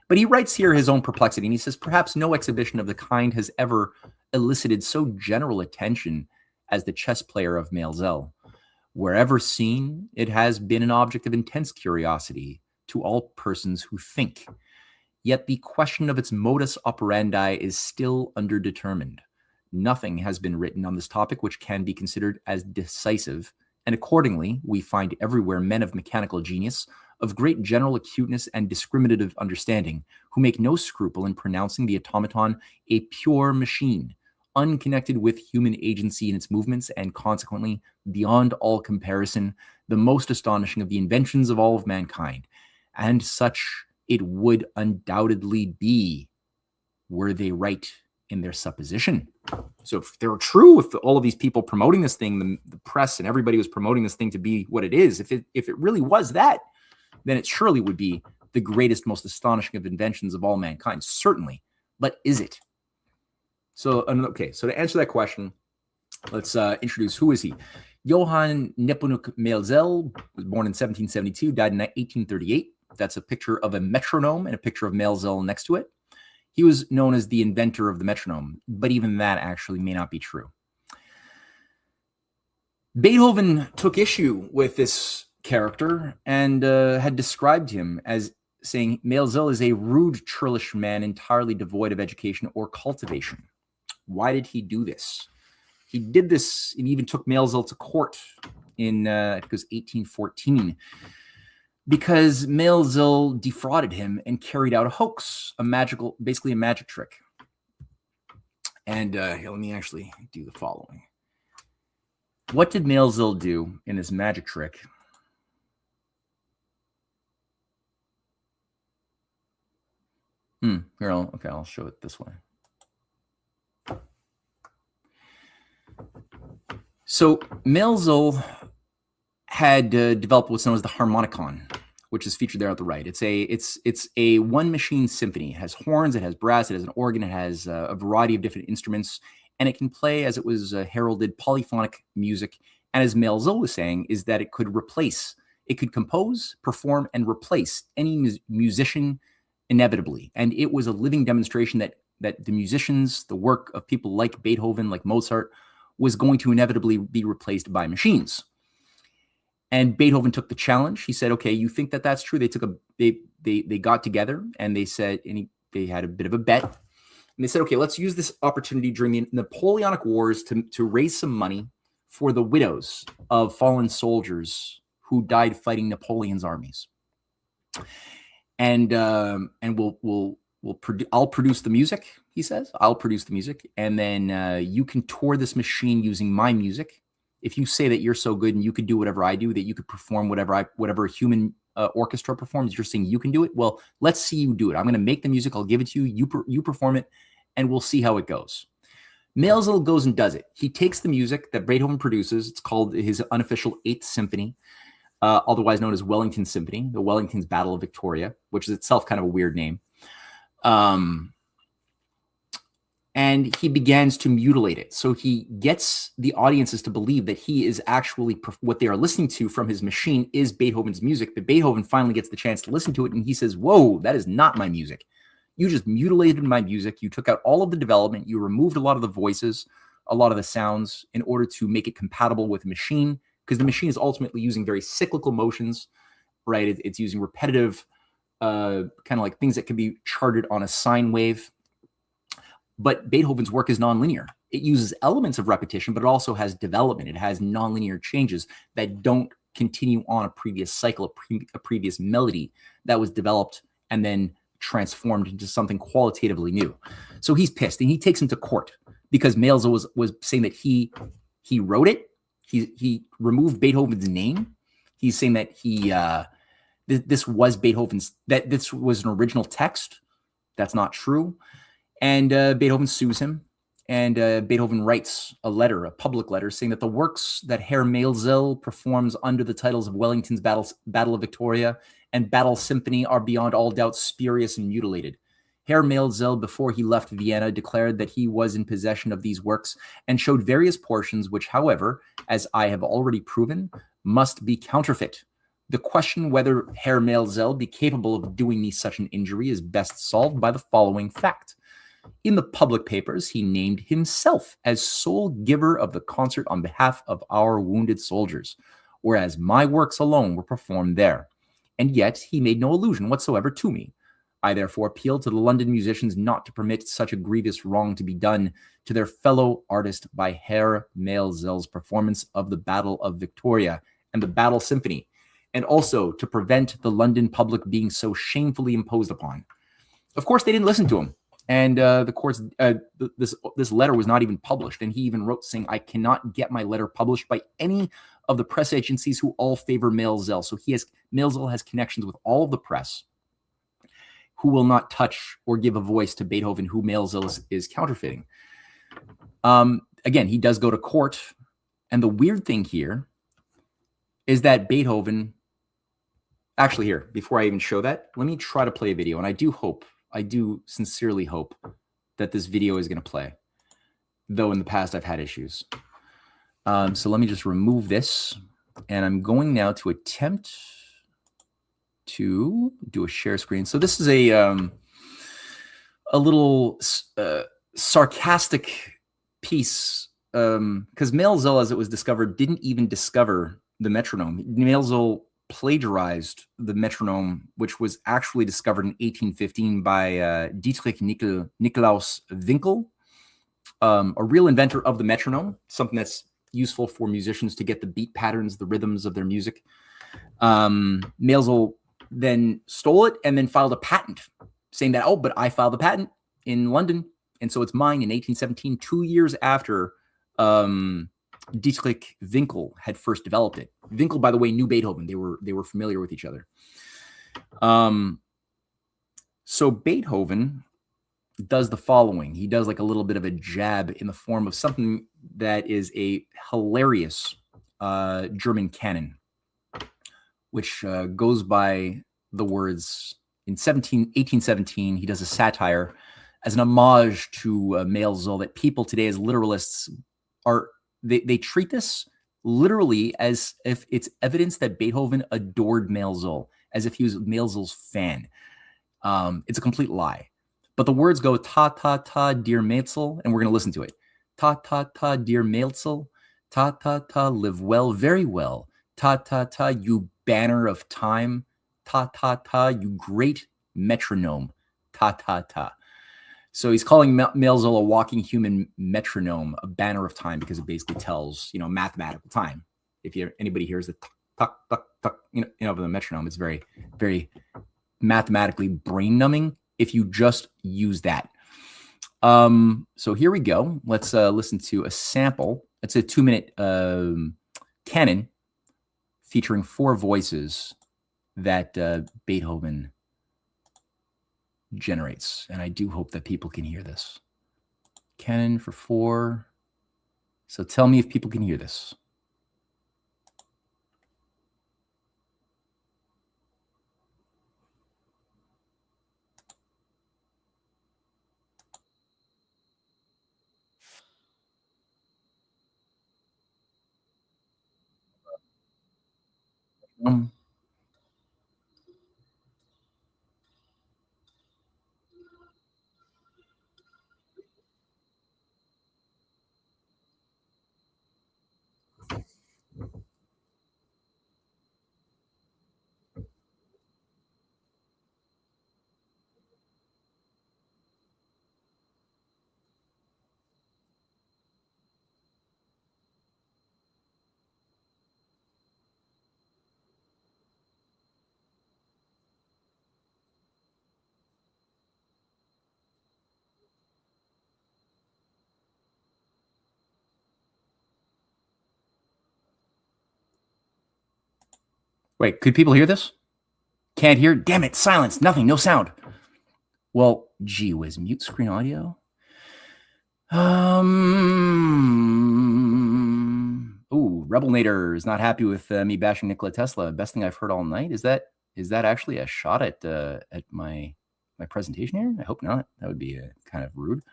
But he writes here his own perplexity, and he says, perhaps no exhibition of the kind has ever elicited so general attention as the chess player of Maelzel. Wherever seen, it has been an object of intense curiosity to all persons who think. Yet the question of its modus operandi is still underdetermined. Nothing has been written on this topic which can be considered as decisive, and accordingly we find everywhere men of mechanical genius, of great general acuteness and discriminative understanding, who make no scruple in pronouncing the automaton a pure machine, unconnected with human agency in its movements, and consequently, beyond all comparison, the most astonishing of the inventions of all of mankind. And such it would undoubtedly be, were they right in their supposition. So if they were true, if all of these people promoting this thing, the press and everybody was promoting this thing to be what it is, if it really was that, then it surely would be the greatest, most astonishing of inventions of all mankind. Certainly. But is it? So to answer that question, let's introduce, who is he? Johann Nepomuk Maelzel was born in 1772, died in 1838. That's a picture of a metronome and a picture of Maelzel next to it. He was known as the inventor of the metronome, but even that actually may not be true. Beethoven took issue with this character and had described him as saying Maelzel is a rude, churlish man entirely devoid of education or cultivation. Why did he do this? He did this and even took Maelzel to court in, I think it was 1814, because Maelzel defrauded him and carried out a hoax, basically a magic trick. And here, let me actually do the following. What did Maelzel do in his magic trick? Here, I'll show it this way. So Maelzel had developed what's known as the harmonicon, which is featured there at the right. It's a one machine symphony. It has horns, it has brass, it has an organ, it has a variety of different instruments, and it can play, as it was heralded, polyphonic music And as Malthus was saying, is that it could compose, perform, and replace any musician inevitably. And it was a living demonstration that the musicians, the work of people like Beethoven, like Mozart, was going to inevitably be replaced by machines. And Beethoven took the challenge. He said, okay, you think that that's true? They got together and they said, and they had a bit of a bet. And they said, okay, let's use this opportunity during the Napoleonic Wars to raise some money for the widows of fallen soldiers who died fighting Napoleon's armies. And I'll produce the music, he says. I'll produce the music, and then you can tour this machine using my music. If you say that you're so good and you could do whatever I do, that you could perform whatever a human orchestra performs, you're saying you can do it. Well, let's see you do it. I'm going to make the music. I'll give it to you. You perform it, and we'll see how it goes. Malthus goes and does it. He takes the music that Beethoven produces. It's called his unofficial 8th Symphony, otherwise known as Wellington Symphony, the Wellington's Battle of Victoria, which is itself kind of a weird name. And he begins to mutilate it. So he gets the audiences to believe that he is actually what they are listening to from his machine is Beethoven's music. But Beethoven finally gets the chance to listen to it, and he says, whoa, that is not my music. You just mutilated my music. You took out all of the development. You removed a lot of the voices, a lot of the sounds in order to make it compatible with the machine, because the machine is ultimately using very cyclical motions, right? It's using repetitive, kind of like things that can be charted on a sine wave. But Beethoven's work is nonlinear. It uses elements of repetition, but it also has development. It has nonlinear changes that don't continue on a previous cycle, a previous melody that was developed and then transformed into something qualitatively new. So he's pissed, and he takes him to court because Malthus was saying that he wrote it. He removed Beethoven's name. He's saying that this was Beethoven's, that this was an original text. That's not true. And Beethoven sues him, and Beethoven writes a letter, a public letter, saying that the works that Herr Malthus performs under the titles of Wellington's Battle of Victoria and Battle Symphony are beyond all doubt spurious and mutilated. Herr Malthus, before he left Vienna, declared that he was in possession of these works and showed various portions which, however, as I have already proven, must be counterfeit. The question whether Herr Malthus be capable of doing me such an injury is best solved by the following fact. In the public papers, he named himself as sole giver of the concert on behalf of our wounded soldiers, whereas my works alone were performed there. And yet he made no allusion whatsoever to me. I therefore appeal to the London musicians not to permit such a grievous wrong to be done to their fellow artist by Herr Malthus' performance of the Battle of Victoria and the Battle Symphony, and also to prevent the London public being so shamefully imposed upon. Of course, they didn't listen to him. And the court's this letter was not even published. And he even wrote saying, I cannot get my letter published by any of the press agencies who all favor Malthus. So Malthus has connections with all of the press who will not touch or give a voice to Beethoven, who Malthus is counterfeiting. Again, he does go to court. And the weird thing here is that Beethoven, actually here, before I even show that, let me try to play a video. And I do sincerely hope that this video is going to play, though in the past I've had issues. So let me just remove this, and I'm going now to attempt to do a share screen. So this is a little sarcastic piece, because Malthus, as it was discovered, didn't even discover the metronome. Malthus plagiarized the metronome, which was actually discovered in 1815 by Dietrich Nikolaus Winkel, a real inventor of the metronome, something that's useful for musicians to get the beat patterns, the rhythms of their music. Malthus then stole it and then filed a patent saying that, oh, but I filed the patent in London, and so it's mine in 1817, 2 years after Dietrich Winkel had first developed it. Winkel, by the way, knew Beethoven. They were familiar with each other. So Beethoven does the following. He does like a little bit of a jab in the form of something that is a hilarious German canon, which goes by the words in 1817. He does a satire as an homage to Malthus that people today as literalists are, they treat this literally as if it's evidence that Beethoven adored Malthus, as if he was Malthus' fan. It's a complete lie. But the words go ta ta ta, dear Malthus, and we're going to listen to it. Ta ta ta, dear Malthus, ta ta ta, live well, very well. Ta ta ta, you banner of time. Ta ta ta, you great metronome. Ta ta ta. So he's calling Malthus a walking human metronome, a banner of time, because it basically tells, mathematical time. If anybody hears the tuck, tuck, tuck, tuck, the metronome, it's very, very mathematically brain numbing if you just use that. So here we go. Let's listen to a sample. It's a 2-minute canon featuring 4 voices that Beethoven generates. And I do hope that people can hear this. Canon for 4. So tell me if people can hear this. Wait, could people hear this? Can't hear? Damn it, silence, nothing, no sound. Well, gee whiz, mute screen audio. Ooh, Rebel Nader is not happy with me bashing Nikola Tesla. Best thing I've heard all night. Is that actually a shot at my presentation here? I hope not. That would be kind of rude.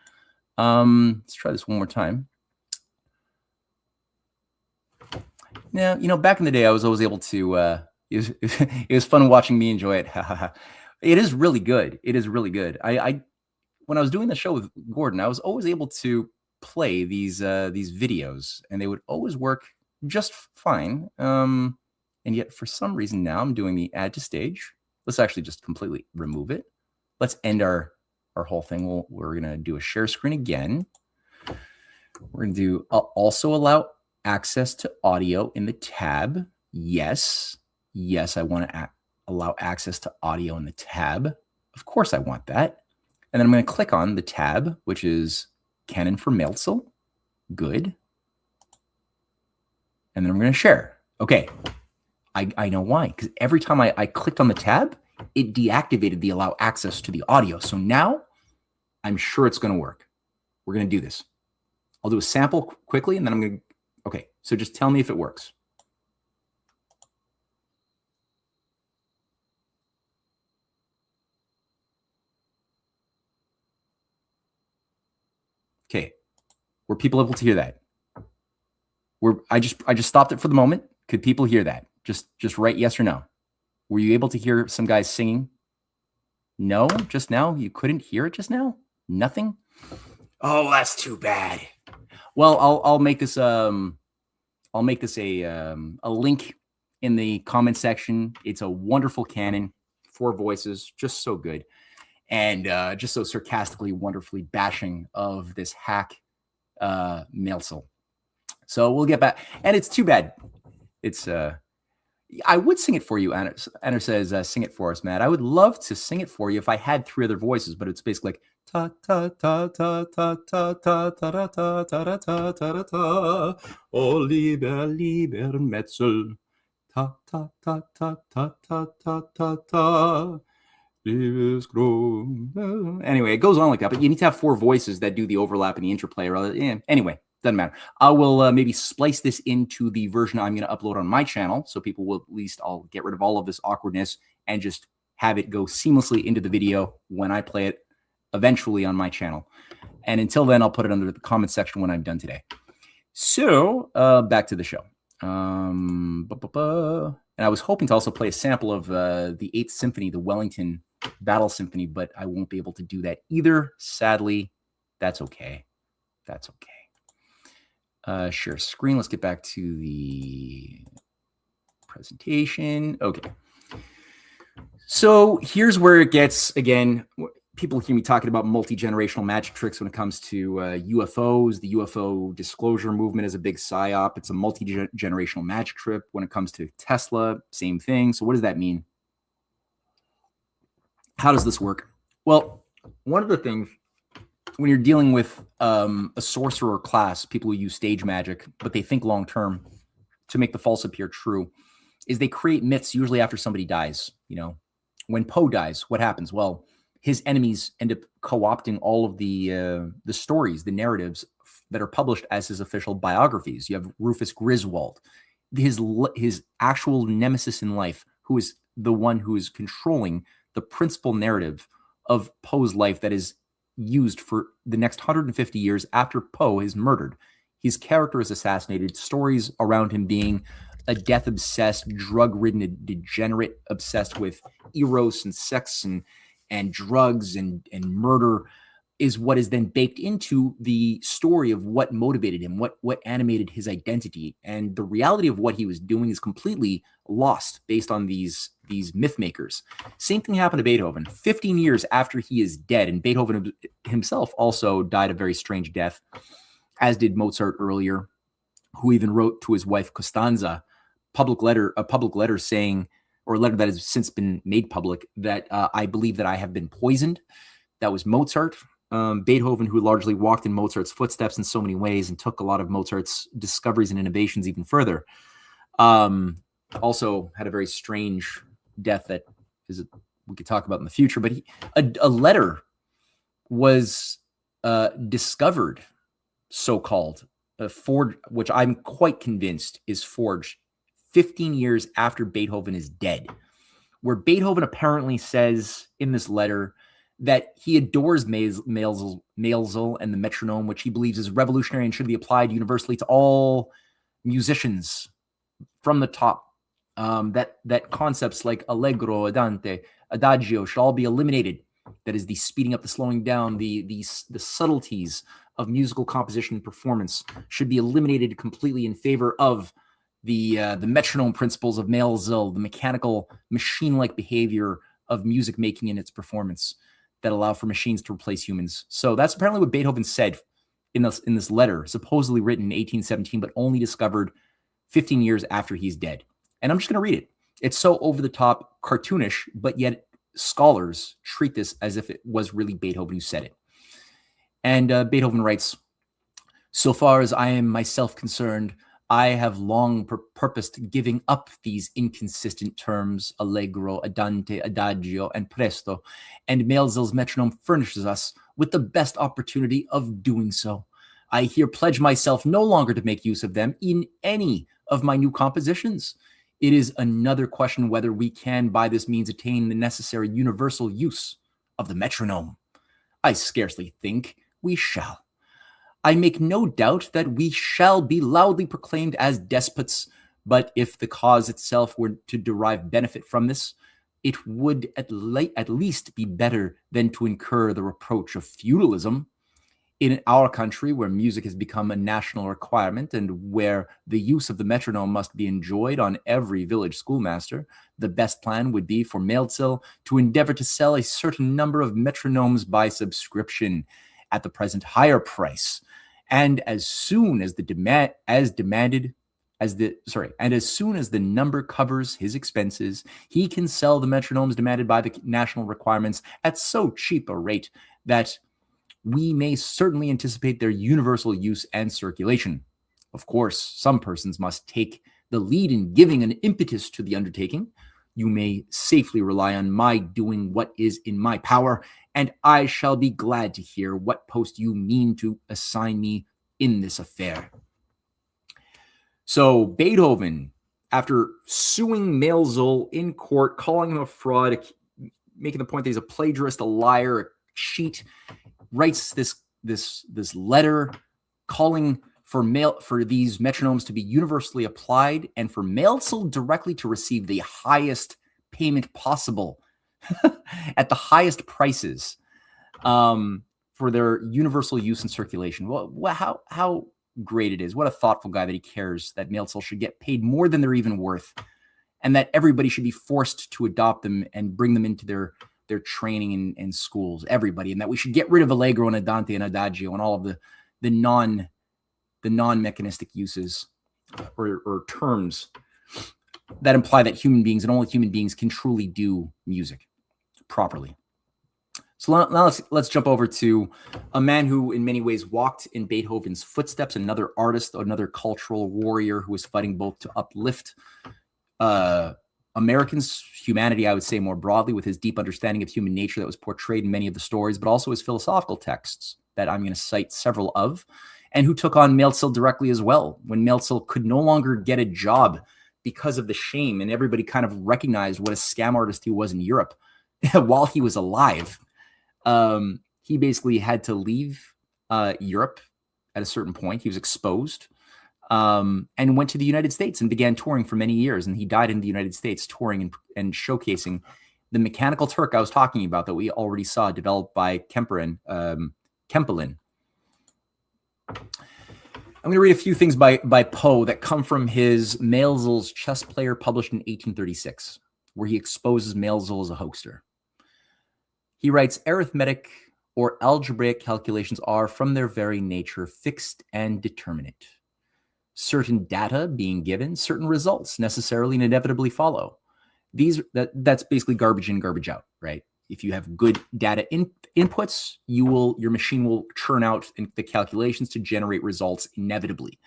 Let's try this one more time. Now, back in the day, I was always able to. It was fun watching me enjoy it. It is really good. It is really good. I when I was doing the show with Gordon, I was always able to play these videos, and they would always work just fine. And yet, for some reason, now I'm doing the add to stage. Let's actually just completely remove it. Let's end our whole thing. We're gonna do a share screen again. We're gonna do also allow access to audio in the tab. Yes, I want to allow access to audio in the tab. Of course I want that. And then I'm going to click on the tab, which is Canon for Malthus. Good. And then I'm going to share. Okay. I know why. Because every time I clicked on the tab, it deactivated the allow access to the audio. So now I'm sure it's going to work. We're going to do this. I'll do a sample quickly, and then I'm going to... Okay, so just tell me if it works. Okay, were people able to hear that? I just stopped it for the moment. Could people hear that? Just write yes or no. Were you able to hear some guys singing? No, just now? You couldn't hear it just now? Nothing? Oh, that's too bad. Well, I'll make this a link in the comment section. It's a wonderful canon, 4 voices, just so good, and just so sarcastically, wonderfully bashing of this hack Malthus. So we'll get back, and it's too bad. It's I would sing it for you. Anna says, "Sing it for us, Matt." I would love to sing it for you if I had 3 other voices, but it's basically like ta ta ta ta ta ta ta ta ta ta ta ta ta ta. Oh, lieber Metzel. Ta ta ta ta ta ta ta ta ta. Anyway, it goes on like that, but you need to have 4 voices that do the overlap and the interplay. Anyway, doesn't matter. I will maybe splice this into the version I'm going to upload on my channel, so people will at least, I'll get rid of all of this awkwardness and just have it go seamlessly into the video when I play it eventually on my channel. And until then, I'll put it under the comment section when I'm done today. So back to the show. And I was hoping to also play a sample of the 8th Symphony, the Wellington Battle Symphony, but I won't be able to do that either. Sadly, that's okay. That's okay. Share screen. Let's get back to the presentation. Okay. So here's where it gets, again, people hear me talking about multi-generational magic tricks when it comes to UFOs. The UFO disclosure movement is a big psyop. It's a multi-generational magic trick. When it comes to Tesla, same thing. So what does that mean? How does this work? Well, one of the things when you're dealing with a sorcerer class, people who use stage magic, but they think long-term to make the false appear true, is they create myths usually after somebody dies. You know, when Poe dies, what happens? Well, his enemies end up co-opting all of the stories, the narratives that are published as his official biographies. You have Rufus Griswold, his actual nemesis in life, who is the one who is controlling the principal narrative of Poe's life that is used for the next 150 years after Poe is murdered. His character is assassinated, stories around him being a death-obsessed, drug-ridden degenerate obsessed with eros and sex and drugs and murder is what is then baked into the story of what motivated him, what animated his identity. And the reality of what he was doing is completely lost based on these myth makers. Same thing happened to Beethoven. 15 years after he is dead, and Beethoven himself also died a very strange death, as did Mozart earlier, who even wrote to his wife Costanza a public letter saying, or a letter that has since been made public, that I believe that I have been poisoned. That was Mozart. Beethoven, who largely walked in Mozart's footsteps in so many ways and took a lot of Mozart's discoveries and innovations even further, also had a very strange death that we could talk about in the future. But a letter was discovered, so-called, forged, which I'm quite convinced is forged 15 years after Beethoven is dead, where Beethoven apparently says in this letter that he adores Malthus and the metronome, which he believes is revolutionary and should be applied universally to all musicians from the top. That concepts like allegro, andante, adagio should all be eliminated. That is, the speeding up, the slowing down, the subtleties of musical composition and performance should be eliminated completely in favor of the metronome principles of Malthus, the mechanical, machine-like behavior of music making in its performance that allow for machines to replace humans. So that's apparently what Beethoven said in this letter, supposedly written in 1817, but only discovered 15 years after he's dead. And I'm just going to read it. It's so over-the-top, cartoonish, but yet scholars treat this as if it was really Beethoven who said it. And Beethoven writes, "So far as I am myself concerned, I have long purposed giving up these inconsistent terms, allegro, andante, adagio, and presto, and Malthus's metronome furnishes us with the best opportunity of doing so. I here pledge myself no longer to make use of them in any of my new compositions. It is another question whether we can by this means attain the necessary universal use of the metronome. I scarcely think we shall. I make no doubt that we shall be loudly proclaimed as despots, but if the cause itself were to derive benefit from this, it would at least be better than to incur the reproach of feudalism. In our country, where music has become a national requirement and where the use of the metronome must be enjoyed on every village schoolmaster, the best plan would be for Malthus to endeavor to sell a certain number of metronomes by subscription at the present higher price. And as soon as the number covers his expenses, he can sell the metronomes demanded by the national requirements at so cheap a rate that we may certainly anticipate their universal use and circulation. Of course, some persons must take the lead in giving an impetus to the undertaking. You may safely rely on my doing what is in my power, and I shall be glad to hear what post you mean to assign me in this affair." So Beethoven, after suing Malthus in court, calling him a fraud, making the point that he's a plagiarist, a liar, a cheat, writes this letter calling for these metronomes to be universally applied and for Malthus directly to receive the highest payment possible at the highest prices for their universal use and circulation. Well, how great it is. What a thoughtful guy that he cares that Malthus should get paid more than they're even worth, and that everybody should be forced to adopt them and bring them into their training in schools, everybody, and that we should get rid of Allegro and Andante and Adagio and all of the non-mechanistic uses or terms that imply that human beings and only human beings can truly do music properly. So now let's jump over to a man who in many ways walked in Beethoven's footsteps, another artist, another cultural warrior who was fighting both to uplift Americans, humanity, I would say more broadly, with his deep understanding of human nature that was portrayed in many of the stories, but also his philosophical texts that I'm going to cite several of, and who took on Malthus directly as well when Malthus could no longer get a job because of the shame, and everybody kind of recognized what a scam artist he was in Europe while he was alive. He basically had to leave Europe at a certain point. He was exposed and went to the United States and began touring for many years. And he died in the United States touring and showcasing the mechanical Turk I was talking about that we already saw developed by Kempelin. I'm going to read a few things by Poe that come from his Malthus Chess Player published in 1836, where he exposes Malthus as a hoaxer. He writes, arithmetic or algebraic calculations are, from their very nature, fixed and determinate. Certain data being given, certain results necessarily and inevitably follow. That's basically garbage in, garbage out, right? If you have good data inputs, your machine will churn out the calculations to generate results inevitably,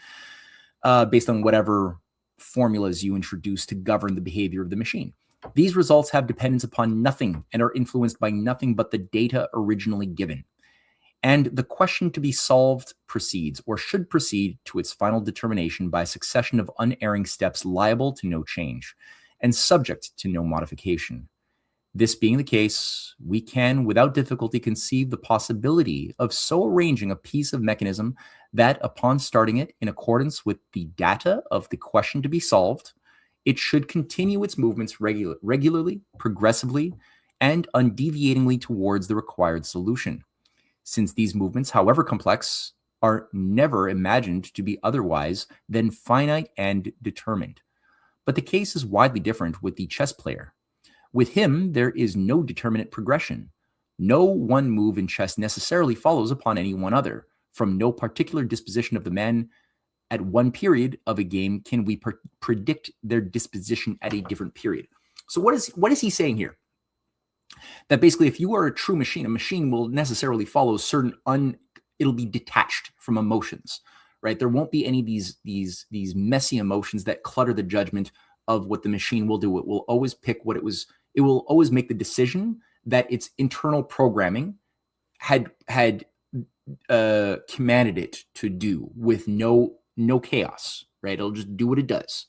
based on whatever formulas you introduce to govern the behavior of the machine. These results have dependence upon nothing and are influenced by nothing but the data originally given. And the question to be solved proceeds, or should proceed, to its final determination by a succession of unerring steps liable to no change and subject to no modification. This being the case, we can without difficulty conceive the possibility of so arranging a piece of mechanism that, upon starting it in accordance with the data of the question to be solved, it should continue its movements regularly, progressively, and undeviatingly towards the required solution, since these movements, however complex, are never imagined to be otherwise than finite and determined. But the case is widely different with the chess player. With him, there is no determinate progression. No one move in chess necessarily follows upon any one other. From no particular disposition of the man at one period of a game can we predict their disposition at a different period. So what is he saying here? That basically, if you are a true machine, a machine will necessarily follow certain it'll be detached from emotions, right? There won't be any of these messy emotions that clutter the judgment of what the machine will do. It will always pick what it will always make the decision that its internal programming had commanded it to do, with no chaos, right? It'll just do what it does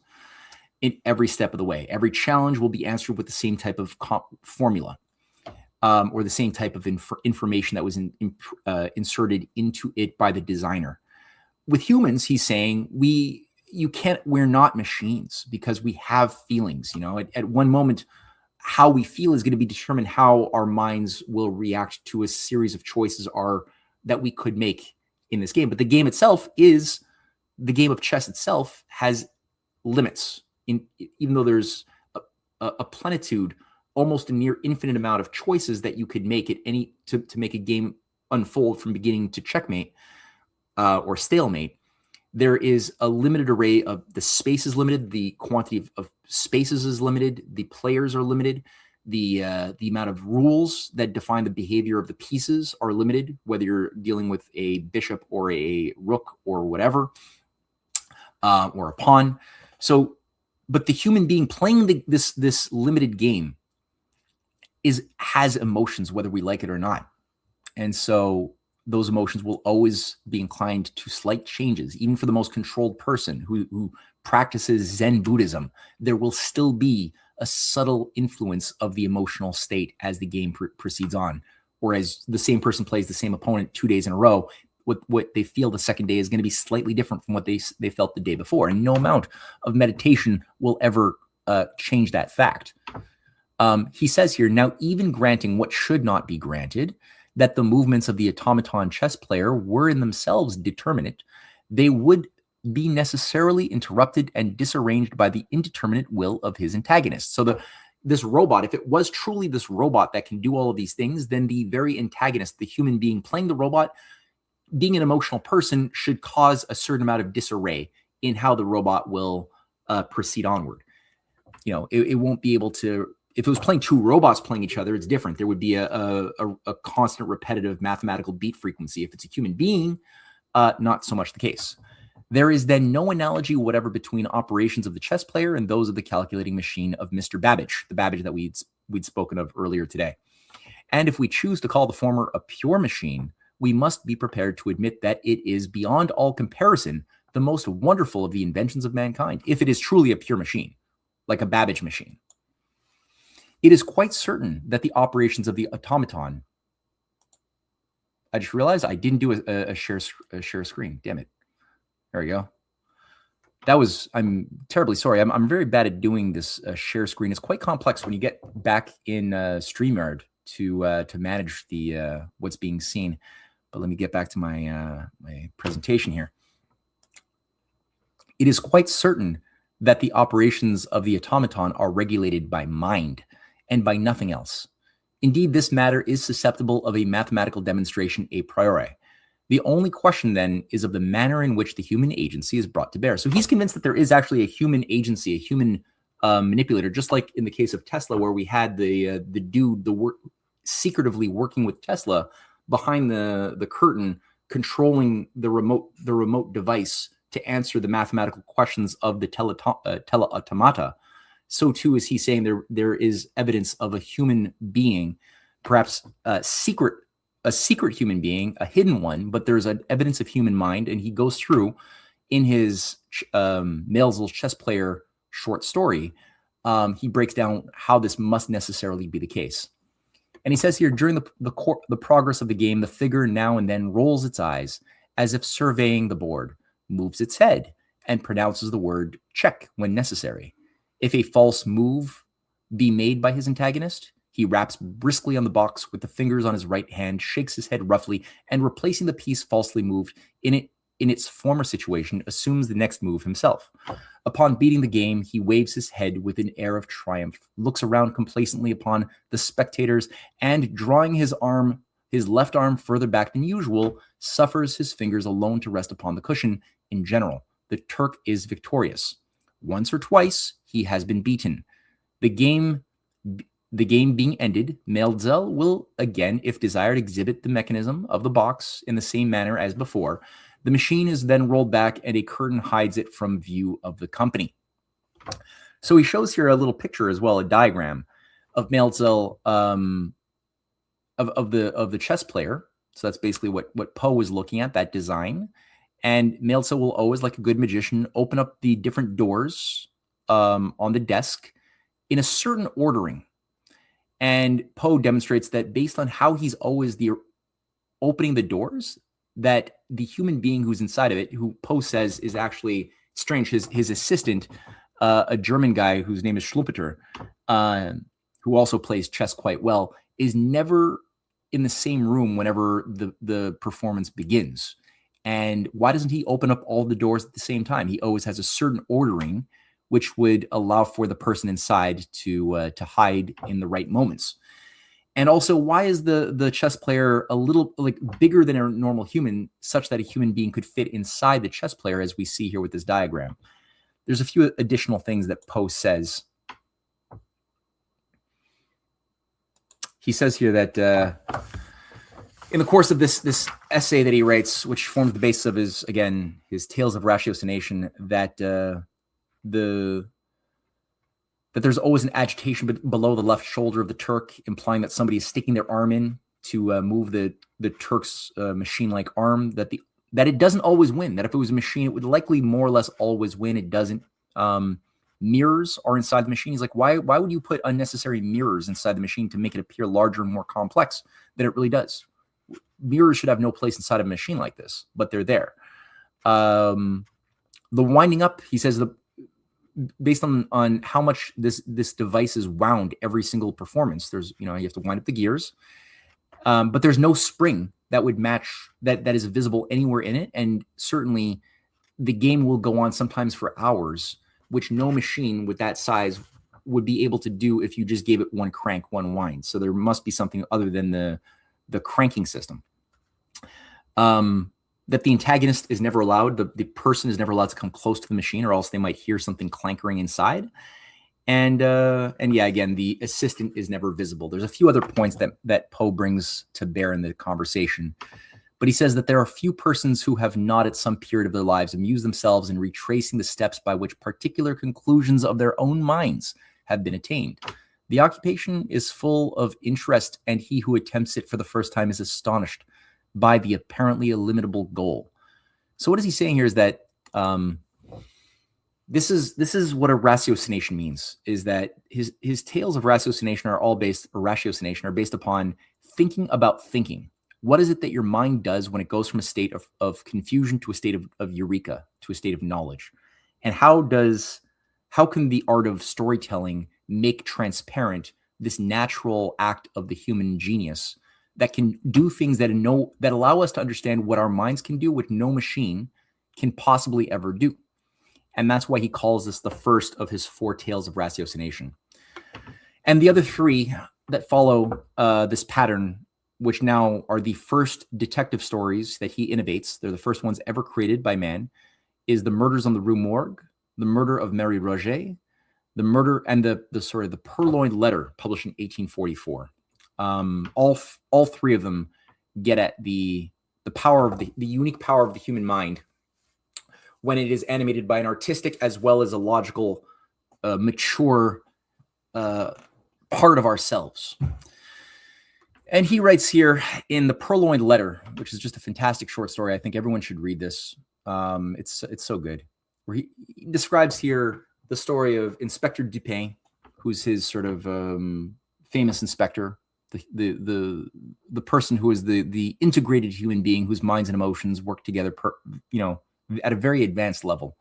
in every step of the way. Every challenge will be answered with the same type of formula, or the same type of information that was inserted into it by the designer. With humans, he's saying we're not machines because we have feelings. At one moment, how we feel is going to be determined how our minds will react to a series of choices that we could make in this game. But the game itself the game of chess itself has limits. Even though there's a plenitude, almost a near infinite amount of choices that you could make to make a game unfold from beginning to checkmate or stalemate, there is a limited array of the space is limited, the quantity of spaces is limited, the players are limited, the amount of rules that define the behavior of the pieces are limited, whether you're dealing with a bishop or a rook or whatever, or a pawn. So, but the human being playing this limited game has emotions, whether we like it or not. And so those emotions will always be inclined to slight changes. Even for the most controlled person who practices Zen Buddhism, there will still be a subtle influence of the emotional state as the game proceeds on. Or as the same person plays the same opponent 2 days in a row, what they feel the second day is going to be slightly different from what they felt the day before, and no amount of meditation will ever change that fact. He says here, now even granting what should not be granted, that the movements of the automaton chess player were in themselves determinate, they would be necessarily interrupted and disarranged by the indeterminate will of his antagonist. So this robot, if it was truly this robot that can do all of these things, then the very antagonist, the human being playing the robot, being an emotional person, should cause a certain amount of disarray in how the robot will proceed onward. You know, it won't be able to. If it was playing two robots playing each other, it's different. There would be a constant repetitive mathematical beat frequency. If it's a human being, not so much the case. There is then no analogy whatever between operations of the chess player and those of the calculating machine of Mr. Babbage, the Babbage that we'd spoken of earlier today. And if we choose to call the former a pure machine, we must be prepared to admit that it is beyond all comparison the most wonderful of the inventions of mankind, if it is truly a pure machine, like a Babbage machine. It is quite certain that the operations of the automaton. I just realized I didn't do a share screen. Damn it. There we go. I'm terribly sorry. I'm very bad at doing this share screen. It's quite complex when you get back in StreamYard to manage the what's being seen. But let me get back to my presentation here. It is quite certain that the operations of the automaton are regulated by mind and by nothing else. Indeed, this matter is susceptible of a mathematical demonstration a priori. The only question then is of the manner in which the human agency is brought to bear. So he's convinced that there is actually a human agency, a human manipulator, just like in the case of Tesla, where we had the dude secretively working with Tesla behind the curtain, controlling the remote device to answer the mathematical questions of the teleautomata. So too is he saying there is evidence of a human being, perhaps a secret human being, a hidden one, but there's an evidence of human mind. And he goes through in his Malthus chess player short story. He breaks down how this must necessarily be the case. And he says here, during the progress of the game, the figure now and then rolls its eyes as if surveying the board, moves its head, and pronounces the word check when necessary. If a false move be made by his antagonist, he raps briskly on the box with the fingers on his right hand, shakes his head roughly, and replacing the piece falsely moved in its former situation, assumes the next move himself. Upon beating the game, he waves his head with an air of triumph, looks around complacently upon the spectators, and drawing his left arm further back than usual, suffers his fingers alone to rest upon the cushion. In general, the Turk is victorious. Once or twice, he has been beaten. The game being ended, Malthus will again, if desired, exhibit the mechanism of the box in the same manner as before. The machine is then rolled back and a curtain hides it from view of the company. So he shows here a little picture as well, a diagram of Malthus of the chess player. So that's basically what Poe was looking at, that design. And Malthus will always, like a good magician, open up the different doors on the desk in a certain ordering. And Poe demonstrates that based on how he's always opening the doors, that the human being who's inside of it, who Poe says is actually strange, his assistant, a German guy whose name is Schumpeter, who also plays chess quite well, is never in the same room whenever the performance begins. And why doesn't he open up all the doors at the same time? He always has a certain ordering which would allow for the person inside to hide in the right moments. And also, why is the chess player a little bigger than a normal human, such that a human being could fit inside the chess player, as we see here with this diagram? There's a few additional things that Poe says. He says here that in the course of this essay that he writes, which forms the basis of his Tales of Ratiocination, that there's always an agitation below the left shoulder of the Turk, implying that somebody is sticking their arm in to move the Turk's machine-like arm, that it doesn't always win, that if it was a machine, it would likely more or less always win. It doesn't. Mirrors are inside the machine. He's like, why would you put unnecessary mirrors inside the machine to make it appear larger and more complex than it really does? mirrors should have no place inside of a machine like this, but they're there. The winding up, he says, based on how much this device is wound every single performance, there's, you have to wind up the gears, but there's no spring that would match that is visible anywhere in it. And certainly the game will go on sometimes for hours, which no machine with that size would be able to do if you just gave it one crank, one wind. So there must be something other than the cranking system. That the antagonist is never allowed, the person is never allowed to come close to the machine, or else they might hear something clankering inside. And yeah, again, the assistant is never visible. There's a few other points that Poe brings to bear in the conversation. But he says that there are few persons who have not at some period of their lives amused themselves in retracing the steps by which particular conclusions of their own minds have been attained. The occupation is full of interest, and he who attempts it for the first time is astonished by the apparently illimitable goal. So what is he saying here is that this is what a ratiocination means, is that his tales of ratiocination are based upon thinking about thinking. What is it that your mind does when it goes from a state of confusion to a state of eureka, to a state of knowledge? And how can the art of storytelling make transparent this natural act of the human genius that can do things that allow us to understand what our minds can do, which no machine can possibly ever do? And that's why he calls this the first of his 4 tales of ratiocination. And the other 3 that follow this pattern, which now are the first detective stories that he innovates, they're the first ones ever created by man, is The Murders on the Rue Morgue, The Murder of Mary Roget, The Murder, and the Purloined Letter, published in 1844. All 3 of them get at the power of the unique power of the human mind when it is animated by an artistic as well as a logical, mature part of ourselves. And he writes here in The Purloined Letter, which is just a fantastic short story. I think everyone should read this. It's so good. Where he describes here the story of Inspector Dupin, who's his sort of famous inspector, the person who is the integrated human being whose minds and emotions work together, at a very advanced level.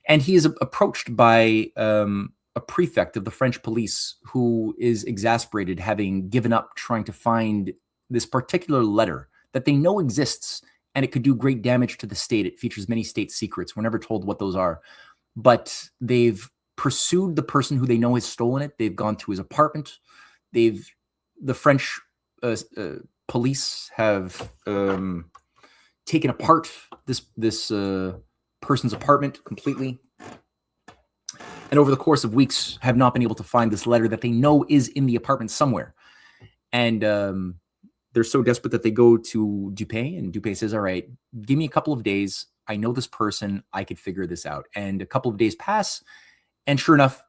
And he is approached by a prefect of the French police who is exasperated, having given up trying to find this particular letter that they know exists, and it could do great damage to the state. It features many state secrets. We're never told what those are, but they've pursued the person who they know has stolen it. They've gone to his apartment. The French police have taken apart this person's apartment completely, and over the course of weeks have not been able to find this letter that they know is in the apartment somewhere. And they're so desperate that they go to Dupin, and Dupin says, all right, give me a couple of days. I know this person. I could figure this out. And a couple of days pass, and sure enough,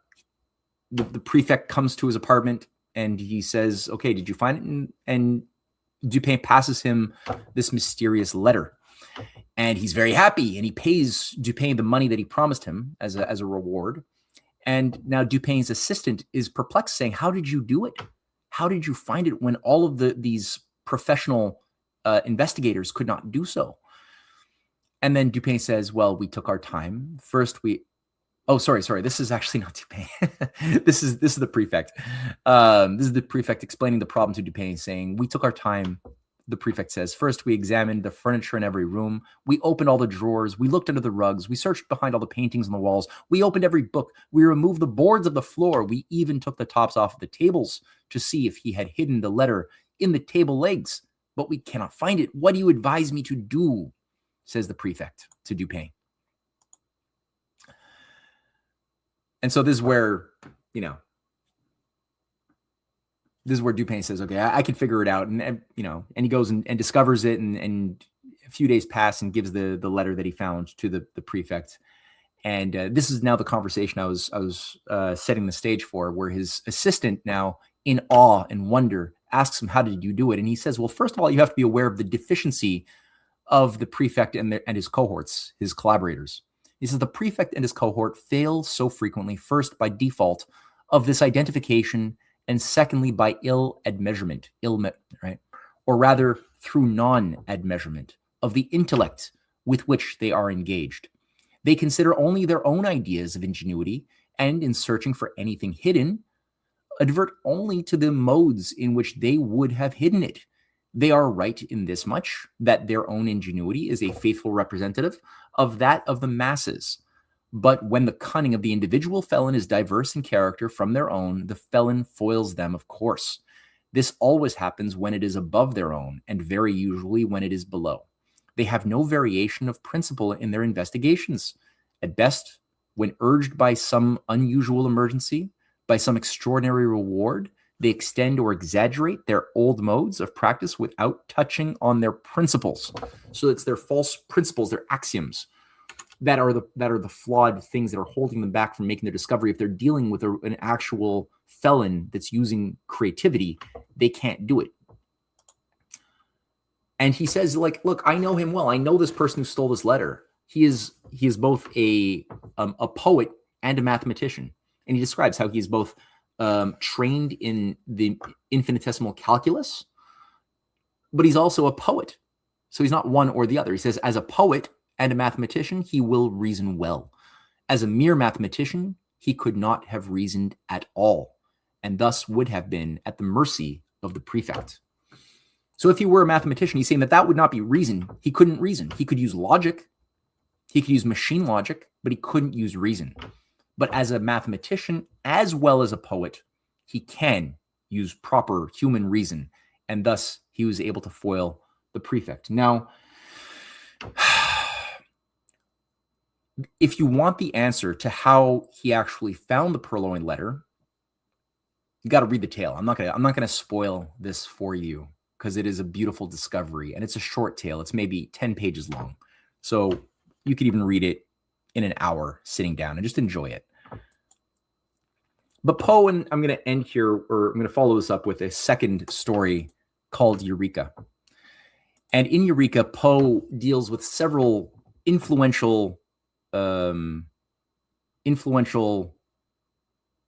the prefect comes to his apartment, and he says, okay, did you find it? And Dupin passes him this mysterious letter. And he's very happy, and he pays Dupin the money that he promised him as a reward. And now Dupin's assistant is perplexed, saying, how did you do it? How did you find it when all of these professional investigators could not do so? And then Dupin says, well, we took our time. First, sorry. This is actually not Dupin. This is the prefect. This is the prefect explaining the problem to Dupin, saying, we took our time. The prefect says, first, we examined the furniture in every room. We opened all the drawers. We looked under the rugs. We searched behind all the paintings on the walls. We opened every book. We removed the boards of the floor. We even took the tops off of the tables to see if he had hidden the letter in the table legs. But we cannot find it. What do you advise me to do? Says the prefect to Dupin. And so this is where, this is where Dupin says, okay, I can figure it out. And he goes and discovers it. And a few days pass and gives the letter that he found to the prefect. And this is now the conversation I was setting the stage for, where his assistant, now in awe and wonder, asks him, how did you do it? And he says, well, first of all, you have to be aware of the deficiency of the prefect and his cohorts, his collaborators. He says the prefect and his cohort fail so frequently, first by default of this identification, and secondly by ill admeasurement, right? Or rather, through non-admeasurement of the intellect with which they are engaged. They consider only their own ideas of ingenuity, and in searching for anything hidden, advert only to the modes in which they would have hidden it. They are right in this much, that their own ingenuity is a faithful representative of that of the masses. But when the cunning of the individual felon is diverse in character from their own, the felon foils them, of course. This always happens when it is above their own, and very usually when it is below. They have no variation of principle in their investigations. At best, when urged by some unusual emergency, by some extraordinary reward, they extend or exaggerate their old modes of practice without touching on their principles. So it's their false principles, their axioms, that are the flawed things that are holding them back from making their discovery. If they're dealing with an actual felon that's using creativity, they can't do it. And he says, like, look, I know him well. I know this person who stole this letter. He is both a poet and a mathematician. And he describes how he is both trained in the infinitesimal calculus, but he's also a poet. So he's not one or the other. He says, as a poet and a mathematician, he will reason well. As a mere mathematician, he could not have reasoned at all, and thus would have been at the mercy of the prefect. So if he were a mathematician, he's saying that would not be reason. He couldn't reason. He could use logic. He could use machine logic, but he couldn't use reason. But as a mathematician, as well as a poet, he can use proper human reason, and thus he was able to foil the prefect. Now, if you want the answer to how he actually found the purloined letter, you got to read the tale. I'm not gonna spoil this for you, because it is a beautiful discovery, and it's a short tale. It's maybe 10 pages long. So you could even read it in an hour sitting down and just enjoy it. But Poe, and I'm going to end here, or I'm going to follow this up with a second story called Eureka. And in Eureka, Poe deals with several influential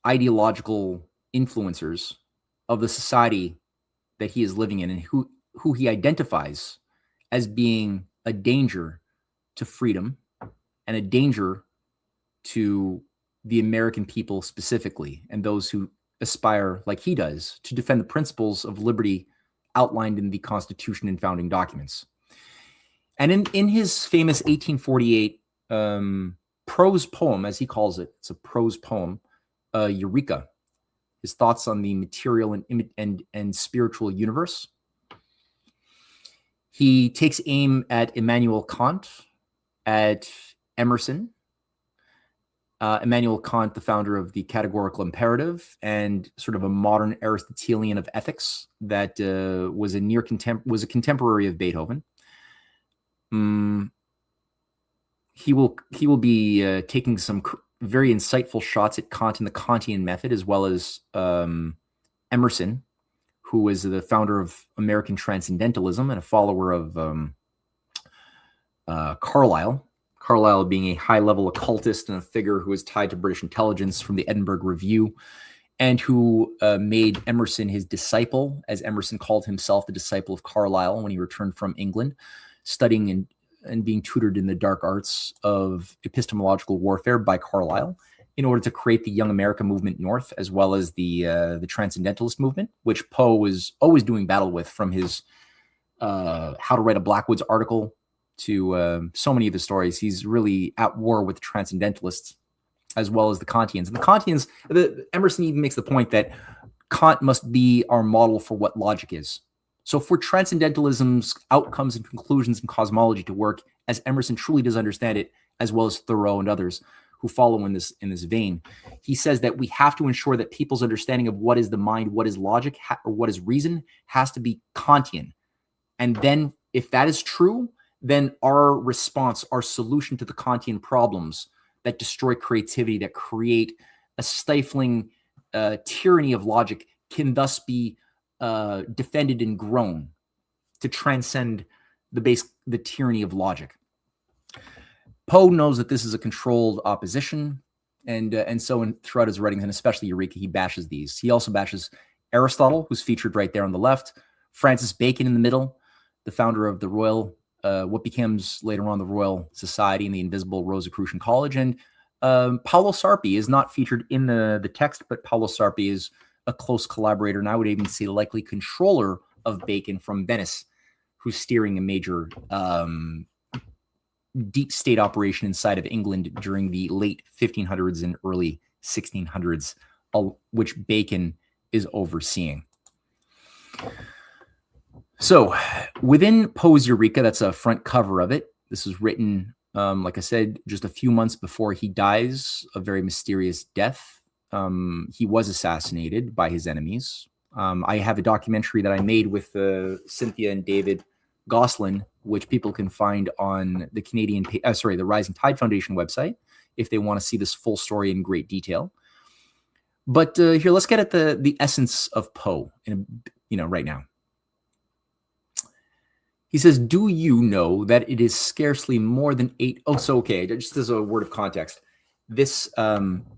ideological influencers of the society that he is living in, and who he identifies as being a danger to freedom and a danger to the American people specifically, and those who aspire, like he does, to defend the principles of liberty outlined in the Constitution and founding documents. And in his famous 1848 prose poem, as he calls it, it's a prose poem, Eureka, his thoughts on the material and spiritual universe, he takes aim at Immanuel Kant, at Emerson. Immanuel Kant, the founder of the categorical imperative and sort of a modern Aristotelian of ethics that was a contemporary of Beethoven. He will be taking some very insightful shots at Kant and the Kantian method, as well as Emerson, who was the founder of American Transcendentalism and a follower of Carlyle. Carlyle being a high-level occultist and a figure who was tied to British intelligence from the Edinburgh Review, and who made Emerson his disciple, as Emerson called himself the disciple of Carlyle when he returned from England, studying and being tutored in the dark arts of epistemological warfare by Carlyle in order to create the Young America movement north, as well as the Transcendentalist movement, which Poe was always doing battle with, from his How to Write a Blackwoods article to so many of the stories. He's really at war with the Transcendentalists as well as the Kantians. And the Kantians, Emerson even makes the point that Kant must be our model for what logic is. So for Transcendentalism's outcomes and conclusions and cosmology to work as Emerson truly does understand it, as well as Thoreau and others who follow in this vein, he says that we have to ensure that people's understanding of what is the mind, what is logic, or what is reason has to be Kantian. And then if that is true, then our response, our solution to the Kantian problems that destroy creativity, that create a stifling tyranny of logic, can thus be defended and grown to transcend the tyranny of logic. Poe knows that this is a controlled opposition, and so throughout his writings, and especially Eureka, he bashes these. He also bashes Aristotle, who's featured right there on the left, Francis Bacon in the middle, the founder of the Royal, what becomes later on the Royal Society and the Invisible Rosicrucian College. And Paolo Sarpi is not featured in the text, but Paolo Sarpi is a close collaborator, and I would even say likely controller of Bacon from Venice, who's steering a major deep state operation inside of England during the late 1500s and early 1600s, which Bacon is overseeing. So within Poe's Eureka, that's a front cover of it. This was written, like I said, just a few months before he dies, a very mysterious death. He was assassinated by his enemies. I have a documentary that I made with Cynthia and David Goslin, which people can find on the the Rising Tide Foundation website if they want to see this full story in great detail. But here, let's get at the essence of Poe, right now. He says, "Do you know that it is scarcely more than 8?" Oh, so okay. Just as a word of context, this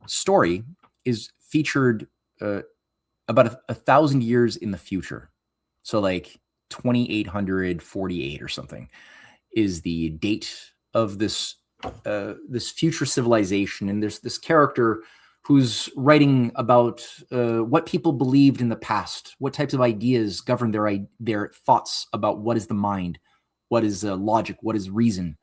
story is featured about 1,000 years in the future. So like 2848 or something is the date of this future civilization. And there's this character who's writing about what people believed in the past, what types of ideas govern their thoughts about what is the mind, what is logic, what is reason.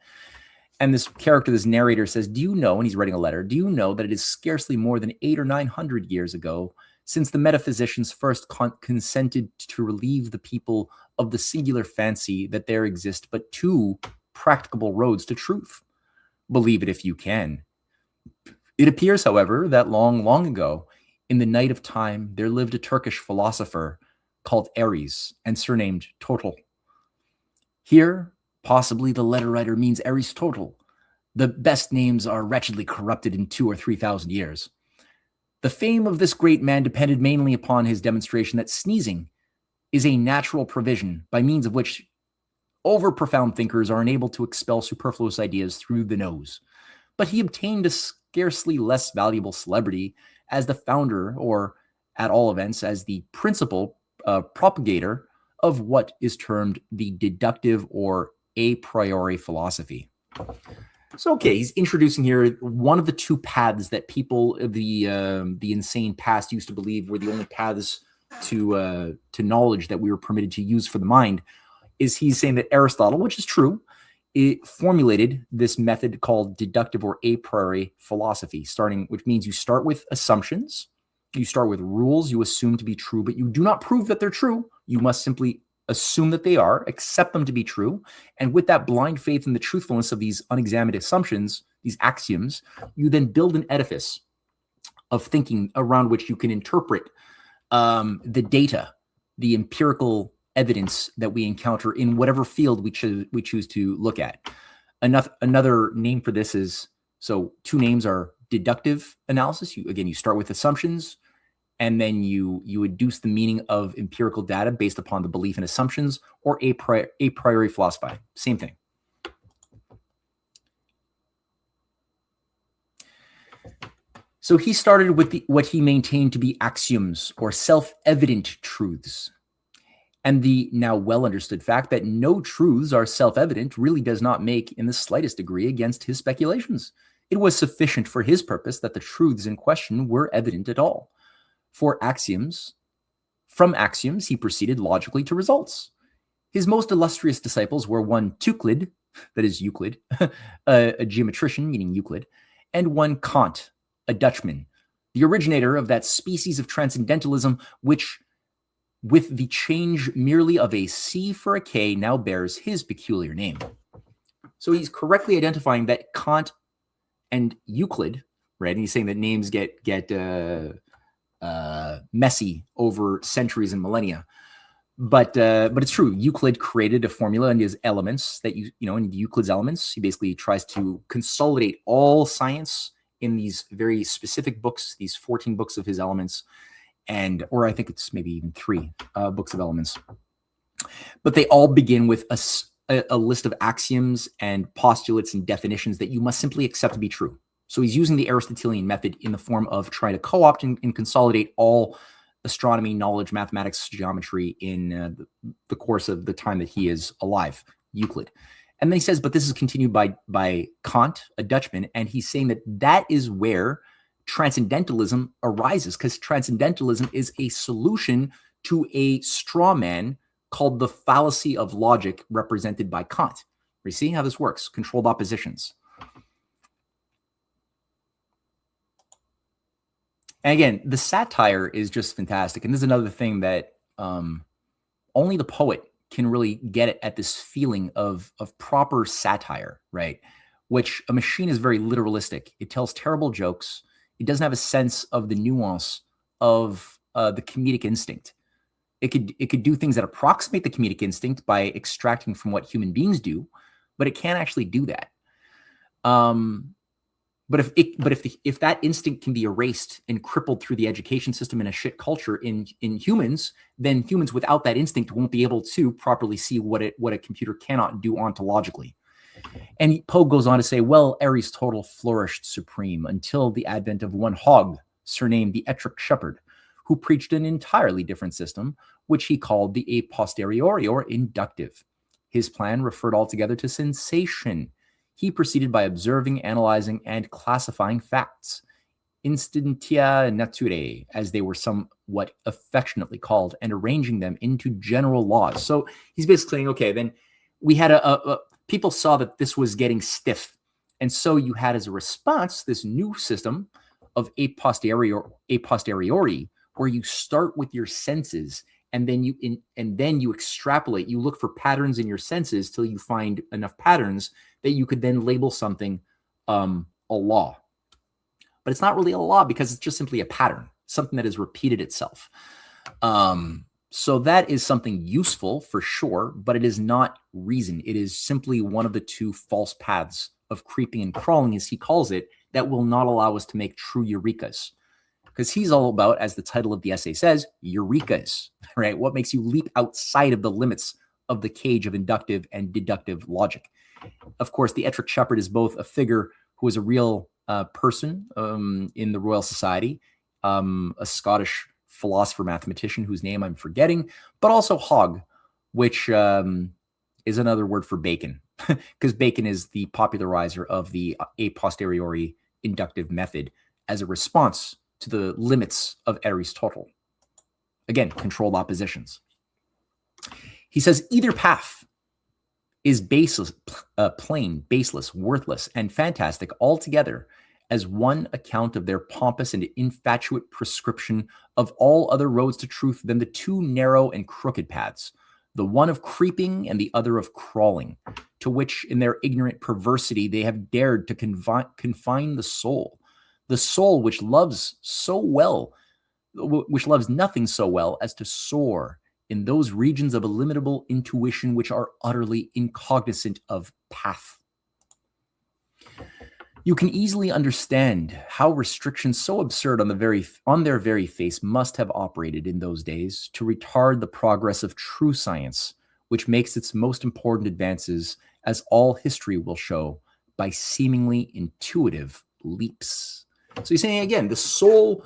And this character, this narrator says, "Do you know," and he's writing a letter, "do you know that it is scarcely more than 800 or 900 years ago since the metaphysicians first consented to relieve the people of the singular fancy that there exist but two practicable roads to truth? Believe it if you can. It appears, however, that long, long ago, in the night of time, there lived a Turkish philosopher called Ares and surnamed Total. Here, possibly the letter writer means Aristotle. The best names are wretchedly corrupted in 2,000 or 3,000 years. The fame of this great man depended mainly upon his demonstration that sneezing is a natural provision by means of which over-profound thinkers are enabled to expel superfluous ideas through the nose. But he obtained a scarcely less valuable celebrity as the founder, or at all events, as the principal propagator of what is termed the deductive or a priori philosophy." So, okay, he's introducing here one of the two paths that people of the insane past used to believe were the only paths to knowledge that we were permitted to use for the mind. Is he's saying that Aristotle, which is true, it formulated this method called deductive or a priori philosophy, which means you start with assumptions, you start with rules you assume to be true, but you do not prove that they're true. You must simply assume that they are, accept them to be true, and with that blind faith in the truthfulness of these unexamined assumptions, these axioms, you then build an edifice of thinking around which you can interpret the data, the empirical evidence that we encounter in whatever field we choose to look at. Another name for this is, so two names are deductive analysis. You start with assumptions, and then you adduce the meaning of empirical data based upon the belief and assumptions, or a priori philosophy. Same thing. So he started with what he maintained to be axioms or self-evident truths. And the now well understood fact that no truths are self-evident really does not make in the slightest degree against his speculations. It was sufficient for his purpose that the truths in question were evident at all. From axioms, he proceeded logically to results. His most illustrious disciples were one Euclid, that is Euclid, a geometrician, meaning Euclid, and one Kant, a Dutchman, the originator of that species of transcendentalism which, with the change merely of a C for a K, now bears his peculiar name. So he's correctly identifying that Kant and Euclid, right? And he's saying that names get messy over centuries and millennia. But it's true. Euclid created a formula and his elements that in Euclid's elements, he basically tries to consolidate all science in these very specific books, these 14 books of his elements, or I think it's maybe even 3 books of elements. But they all begin with a list of axioms and postulates and definitions that you must simply accept to be true. So he's using the Aristotelian method in the form of trying to co-opt and consolidate all astronomy, knowledge, mathematics, geometry in the course of the time that he is alive, Euclid. And then he says, but this is continued by Kant, a Dutchman, and he's saying that that is where transcendentalism arises, because transcendentalism is a solution to a straw man called the fallacy of logic, represented by Kant. You see how this works? Controlled oppositions. And again, the satire is just fantastic. And this is another thing that only the poet can really get it, at this feeling of proper satire, right? Which a machine is very literalistic. It tells terrible jokes. It doesn't have a sense of the nuance of the comedic instinct. It could do things that approximate the comedic instinct by extracting from what human beings do, but it can't actually do that. But if that instinct can be erased and crippled through the education system in a shit culture in humans, then humans without that instinct won't be able to properly see what a computer cannot do ontologically. And Poe goes on to say, well, Aristotle flourished supreme until the advent of one Hogg, surnamed the Ettrick Shepherd, who preached an entirely different system, which he called the a posteriori, or inductive. His plan referred altogether to sensation. He proceeded by observing, analyzing, and classifying facts, instantia naturae, as they were somewhat affectionately called, and arranging them into general laws. So he's basically saying, okay, then we had people saw that this was getting stiff, and so you had as a response this new system of a posteriori, where you start with your senses, and then you extrapolate. You look for patterns in your senses till you find enough patterns that you could then label something a law. But it's not really a law, because it's just simply a pattern, something that has repeated itself. So that is something useful for sure, but it is not reason. It is simply one of the two false paths of creeping and crawling, as he calls it, that will not allow us to make true eurekas. Because he's all about, as the title of the essay says, eurekas, right? What makes you leap outside of the limits of the cage of inductive and deductive logic. Of course, the Ettrick Shepherd is both a figure who is a real person in the Royal Society, a Scottish philosopher mathematician whose name I'm forgetting, but also Hogg, which is another word for Bacon, because Bacon is the popularizer of the a posteriori inductive method as a response to the limits of Aristotle. Again, controlled oppositions. He says either path is baseless, plain, baseless, worthless, and fantastic altogether, as one account of their pompous and infatuate prescription of all other roads to truth than the two narrow and crooked paths, the one of creeping and the other of crawling, to which in their ignorant perversity they have dared to confine the soul which loves so well, which loves nothing so well as to soar in those regions of illimitable intuition which are utterly incognizant of path. You can easily understand how restrictions so absurd on their very face must have operated in those days to retard the progress of true science, which makes its most important advances, as all history will show, by seemingly intuitive leaps. So he's saying, again, the soul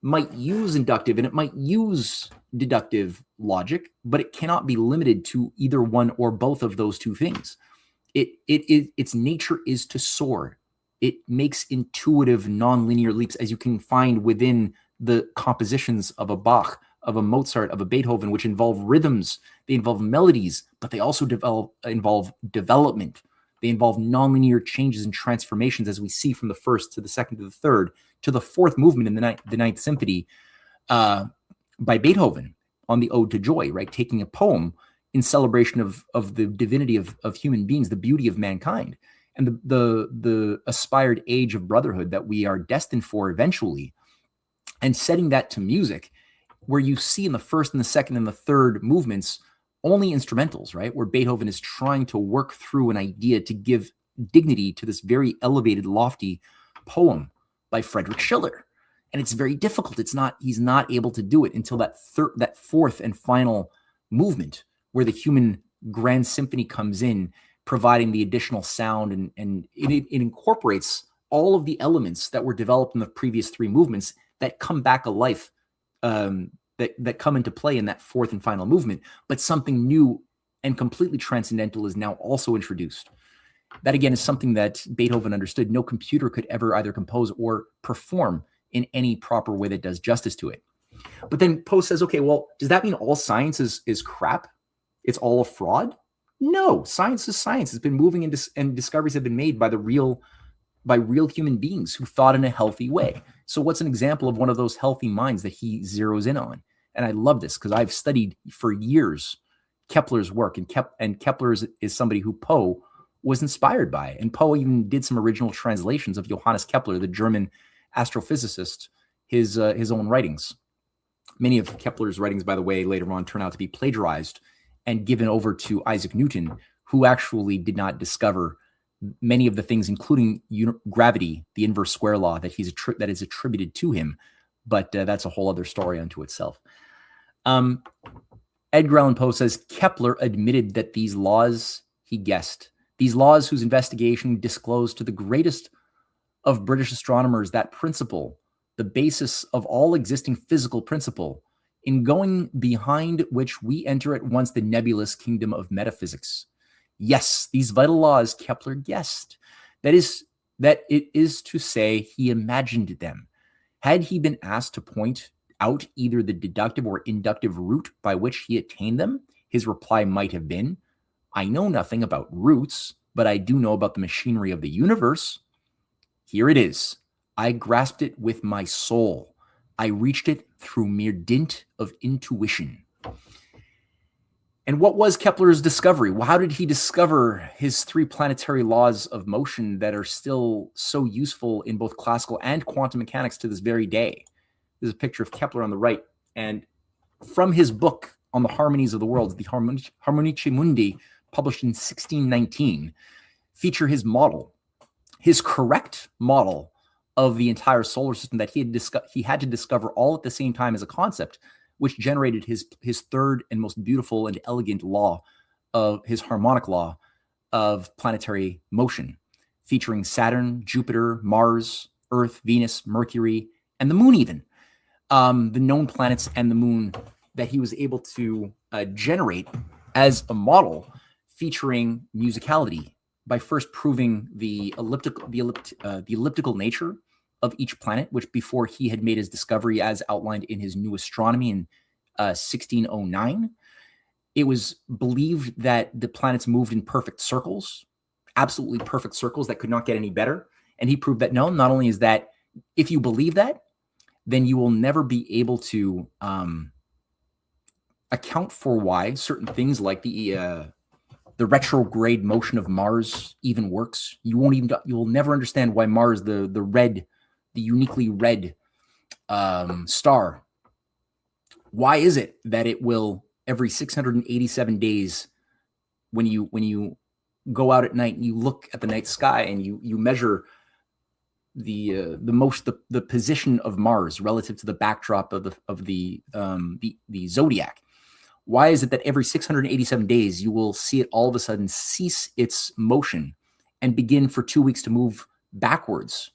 might use inductive and it might use deductive logic, but it cannot be limited to either one or both of those two things. Its nature is to soar. It makes intuitive nonlinear leaps, as you can find within the compositions of a Bach, of a Mozart, of a Beethoven, which involve rhythms, they involve melodies, but they also involve development. They involve nonlinear changes and transformations, as we see from the first to the second to the third to the fourth movement in the ninth symphony by Beethoven on the Ode to Joy, right? Taking a poem in celebration of the divinity of human beings, the beauty of mankind, and the aspired age of brotherhood that we are destined for eventually, and setting that to music, where you see in the first and the second and the third movements only instrumentals, right? Where Beethoven is trying to work through an idea to give dignity to this very elevated, lofty poem by Friedrich Schiller. And it's very difficult. He's not able to do it until that fourth and final movement, where the human grand symphony comes in, providing the additional sound, and it incorporates all of the elements that were developed in the previous three movements that come back alive that come into play in that fourth and final movement, but something new and completely transcendental is now also introduced. That again is something that Beethoven understood. No computer could ever either compose or perform in any proper way that does justice to it. But then Poe says, okay, well, does that mean all science is crap? It's all a fraud? No, science is science. It's been moving, and discoveries have been made by real human beings who thought in a healthy way. So what's an example of one of those healthy minds that he zeroes in on? And I love this because I've studied for years Kepler's work, and Kepler is somebody who Poe was inspired by. And Poe even did some original translations of Johannes Kepler, the German astrophysicist, his own writings. Many of Kepler's writings, by the way, later on turn out to be plagiarized and given over to Isaac Newton, who actually did not discover many of the things, including gravity, the inverse square law that is attributed to him. But that's a whole other story unto itself. Edgar Allan Poe says Kepler admitted that these laws he guessed, these laws whose investigation disclosed to the greatest of British astronomers that principle, the basis of all existing physical principle, in going behind which we enter at once the nebulous kingdom of metaphysics. Yes, these vital laws Kepler guessed. That it is to say he imagined them. Had he been asked to point out either the deductive or inductive route by which he attained them, his reply might have been, I know nothing about roots, but I do know about the machinery of the universe. Here it is. I grasped it with my soul. I reached it through mere dint of intuition. And what was Kepler's discovery? Well, how did he discover his three planetary laws of motion that are still so useful in both classical and quantum mechanics to this very day? There's a picture of Kepler on the right. And from his book on the harmonies of the world, the Harmonice Mundi, published in 1619, feature his model, his correct model of the entire solar system that he had to discover all at the same time as a concept, which generated his third and most beautiful and elegant law of his harmonic law of planetary motion, featuring Saturn, Jupiter, Mars, Earth, Venus, Mercury, and the moon even. The known planets and the moon that he was able to generate as a model featuring musicality by first proving the elliptical nature of each planet, which before he had made his discovery as outlined in his New Astronomy in 1609. It was believed that the planets moved in perfect circles, absolutely perfect circles that could not get any better. And he proved that no, not only is that, if you believe that, then you will never be able to account for why certain things like the retrograde motion of Mars even works. You will never understand why Mars, the uniquely red star, why is it that it will every 687 days when you go out at night and you look at the night sky and you measure the position of Mars relative to the backdrop of the zodiac? Why is it that every 687 days you will see it all of a sudden cease its motion and begin for 2 weeks to move backwards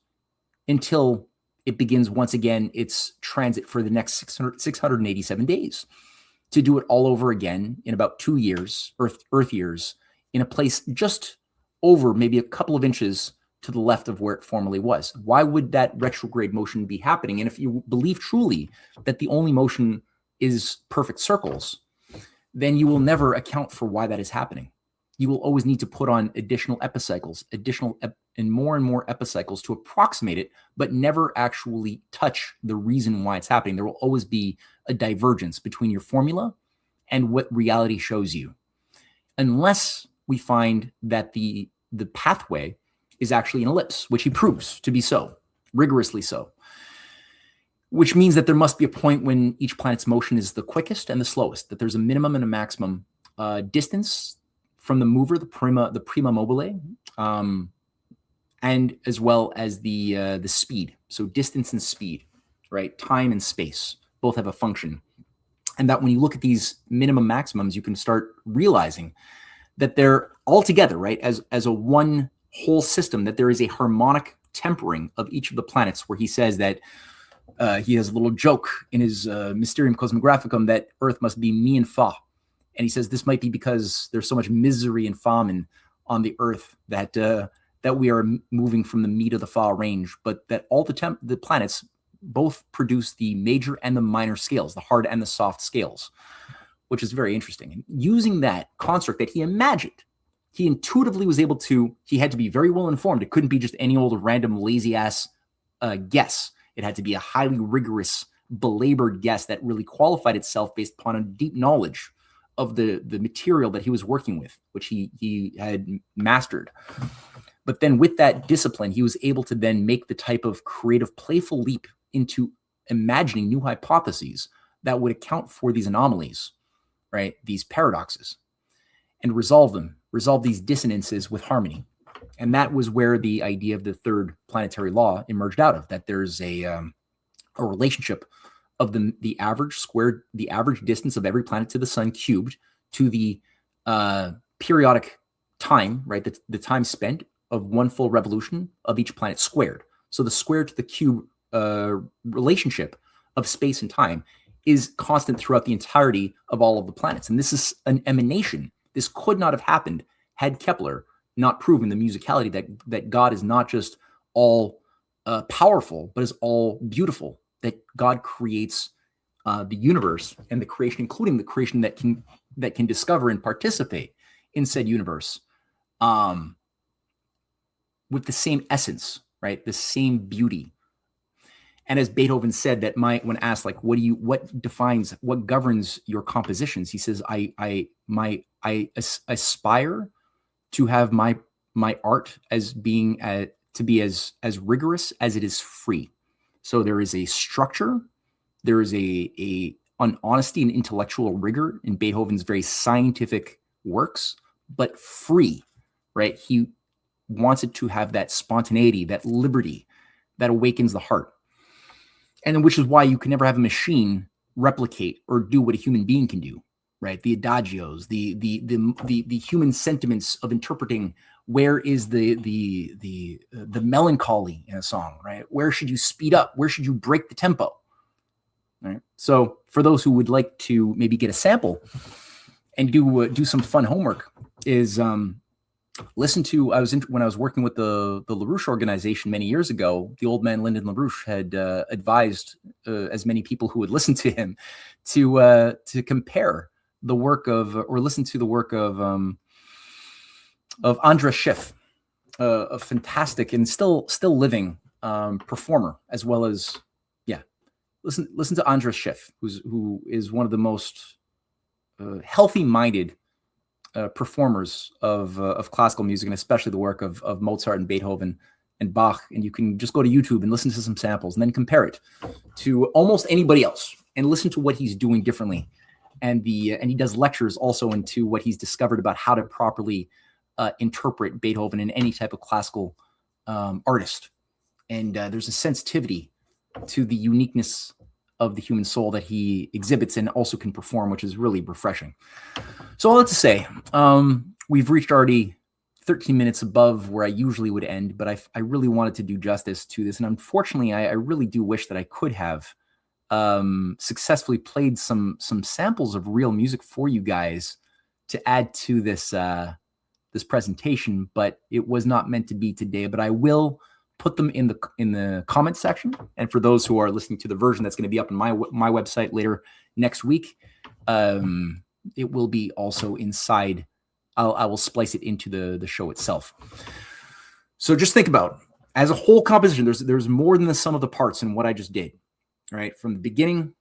until it begins once again its transit for the next 687 days, to do it all over again in about 2 years, Earth years, in a place just over maybe a couple of inches to the left of where it formerly was? Why would that retrograde motion be happening? And if you believe truly that the only motion is perfect circles, then you will never account for why that is happening. You will always need to put on additional epicycles, and more epicycles to approximate it, but never actually touch the reason why it's happening. There will always be a divergence between your formula and what reality shows you, unless we find that the pathway is actually an ellipse, which he proves to be so, rigorously so. Which means that there must be a point when each planet's motion is the quickest and the slowest, that there's a minimum and a maximum distance from the mover, the prima mobile, and as well as the speed. So distance and speed, right? Time and space both have a function. And that when you look at these minimum maximums, you can start realizing that they're all together, right? As a one whole system, that there is a harmonic tempering of each of the planets, where he says that He has a little joke in his Mysterium Cosmographicum that Earth must be me and fa. And he says this might be because there's so much misery and famine on the Earth that that we are moving from the me to the fa range, but that all the planets both produce the major and the minor scales, the hard and the soft scales, which is very interesting. And using that construct that he imagined, he intuitively was able to, he had to be very well informed. It couldn't be just any old random lazy ass guess. It had to be a highly rigorous, belabored guess that really qualified itself based upon a deep knowledge of the material that he was working with, which he had mastered. But then with that discipline, he was able to then make the type of creative, playful leap into imagining new hypotheses that would account for these anomalies, right? These paradoxes, and resolve these dissonances with harmony. And that was where the idea of the third planetary law emerged out of, that there's a relationship of the average distance of every planet to the sun cubed to the periodic time, right? The time spent of one full revolution of each planet squared. So the square to the cube relationship of space and time is constant throughout the entirety of all of the planets. And this is an emanation. This could not have happened had Kepler not proven the musicality that God is not just all powerful, but is all beautiful, that God creates the universe and the creation, including the creation that can discover and participate in said universe, with the same essence, right? The same beauty. And as Beethoven said, that when asked, like, what governs your compositions? He says, I aspire to have my art as being to be as rigorous as it is free. So there is a structure, there is an honesty and intellectual rigor in Beethoven's very scientific works, but free, right? He wants it to have that spontaneity, that liberty that awakens the heart. And which is why you can never have a machine replicate or do what a human being can do, right? The adagios, the human sentiments of interpreting where is the melancholy in a song, right? Where should you speed up? Where should you break the tempo? Right. So for those who would like to maybe get a sample and do some fun homework, is listen to, when I was working with the LaRouche organization many years ago, the old man Lyndon LaRouche had advised as many people who would listen to him to compare the work of, or listen to the work of Andras Schiff, a fantastic and still living performer, as well as, listen to Andras Schiff, who is one of the most healthy-minded performers of classical music, and especially the work of Mozart and Beethoven and Bach. And you can just go to YouTube and listen to some samples and then compare it to almost anybody else and listen to what he's doing differently. And he does lectures also into what he's discovered about how to properly interpret Beethoven and any type of classical artist. And there's a sensitivity to the uniqueness of the human soul that he exhibits and also can perform, which is really refreshing. So all that to say, we've reached already 13 minutes above where I usually would end, but I really wanted to do justice to this. And unfortunately, I really do wish that I could have successfully played some samples of real music for you guys to add to this this presentation, but it was not meant to be today. But I will put them in the comment section, and for those who are listening to the version that's going to be up on my website later next week, it will be also inside. I will splice it into the show itself. So just think about, as a whole composition, there's more than the sum of the parts in what I just did, right? From the beginning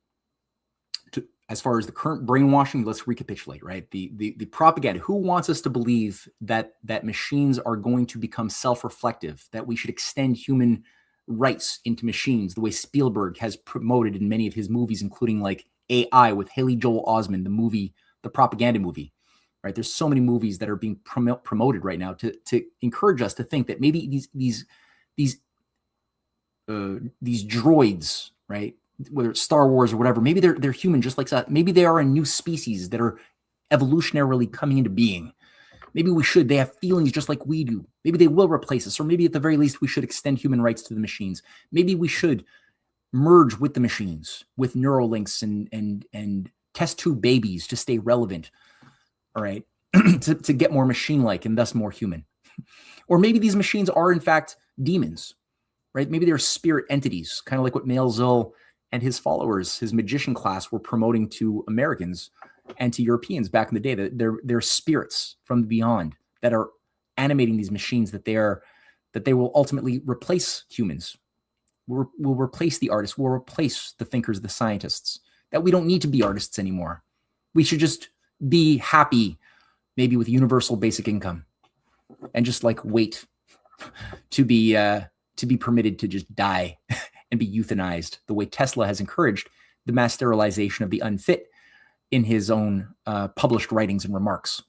to as far as the current brainwashing, let's recapitulate, right? The propaganda. Who wants us to believe that machines are going to become self-reflective, that we should extend human rights into machines, the way Spielberg has promoted in many of his movies, including like AI with Haley Joel Osment, the propaganda movie, right? There's so many movies that are being promoted right now to encourage us to think that maybe these droids, right? Whether it's Star Wars or whatever, maybe they're human just like that. Maybe they are a new species that are evolutionarily coming into being. Maybe they have feelings just like we do. Maybe they will replace us, or maybe at the very least we should extend human rights to the machines. Maybe we should merge with the machines, with Neuralinks and test tube babies to stay relevant, all right, to get more machine-like and thus more human. Or maybe these machines are in fact demons, right? Maybe they're spirit entities, kind of like what Malthus and his followers, his magician class, were promoting to Americans and to Europeans back in the day, that they're spirits from the beyond that are animating these machines, that they will ultimately replace humans. Will replace the artists, will replace the thinkers, the scientists, that we don't need to be artists anymore. We should just be happy, maybe with universal basic income, and just like wait to be permitted to just die and be euthanized, the way Tesla has encouraged the mass sterilization of the unfit in his own published writings and remarks.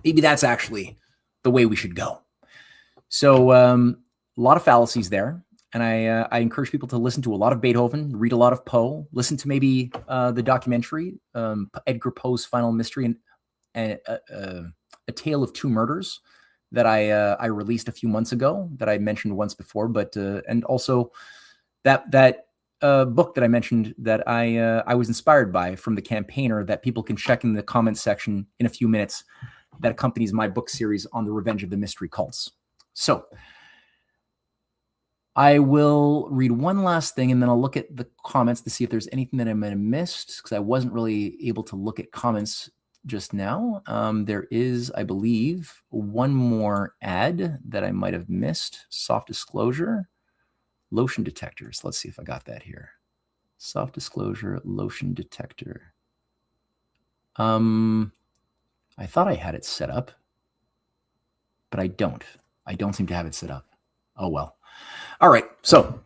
Maybe that's actually the way we should go. So a lot of fallacies there. And I encourage people to listen to a lot of Beethoven, read a lot of Poe, listen to maybe the documentary, Edgar Poe's Final Mystery, and A Tale of Two Murders that I released a few months ago that I mentioned once before, but and also that book that I mentioned that I was inspired by from The Campaigner, that people can check in the comments section in a few minutes, that accompanies my book series on the Revenge of the Mystery Cults. So I will read one last thing, and then I'll look at the comments to see if there's anything that I might have missed, because I wasn't really able to look at comments just now. There is, I believe, one more ad that I might have missed. Soft disclosure, lotion detectors. Let's see if I got that here. Soft disclosure, lotion detector. I thought I had it set up, but I don't. I don't seem to have it set up. Oh, well. All right. So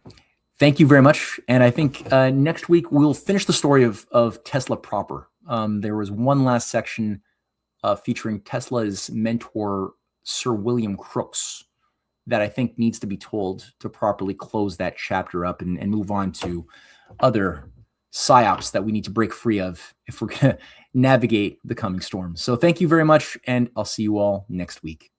thank you very much. And I think next week we'll finish the story of Tesla proper. There was one last section featuring Tesla's mentor, Sir William Crookes, that I think needs to be told to properly close that chapter up and move on to other psyops that we need to break free of if we're going to navigate the coming storm. So thank you very much, and I'll see you all next week.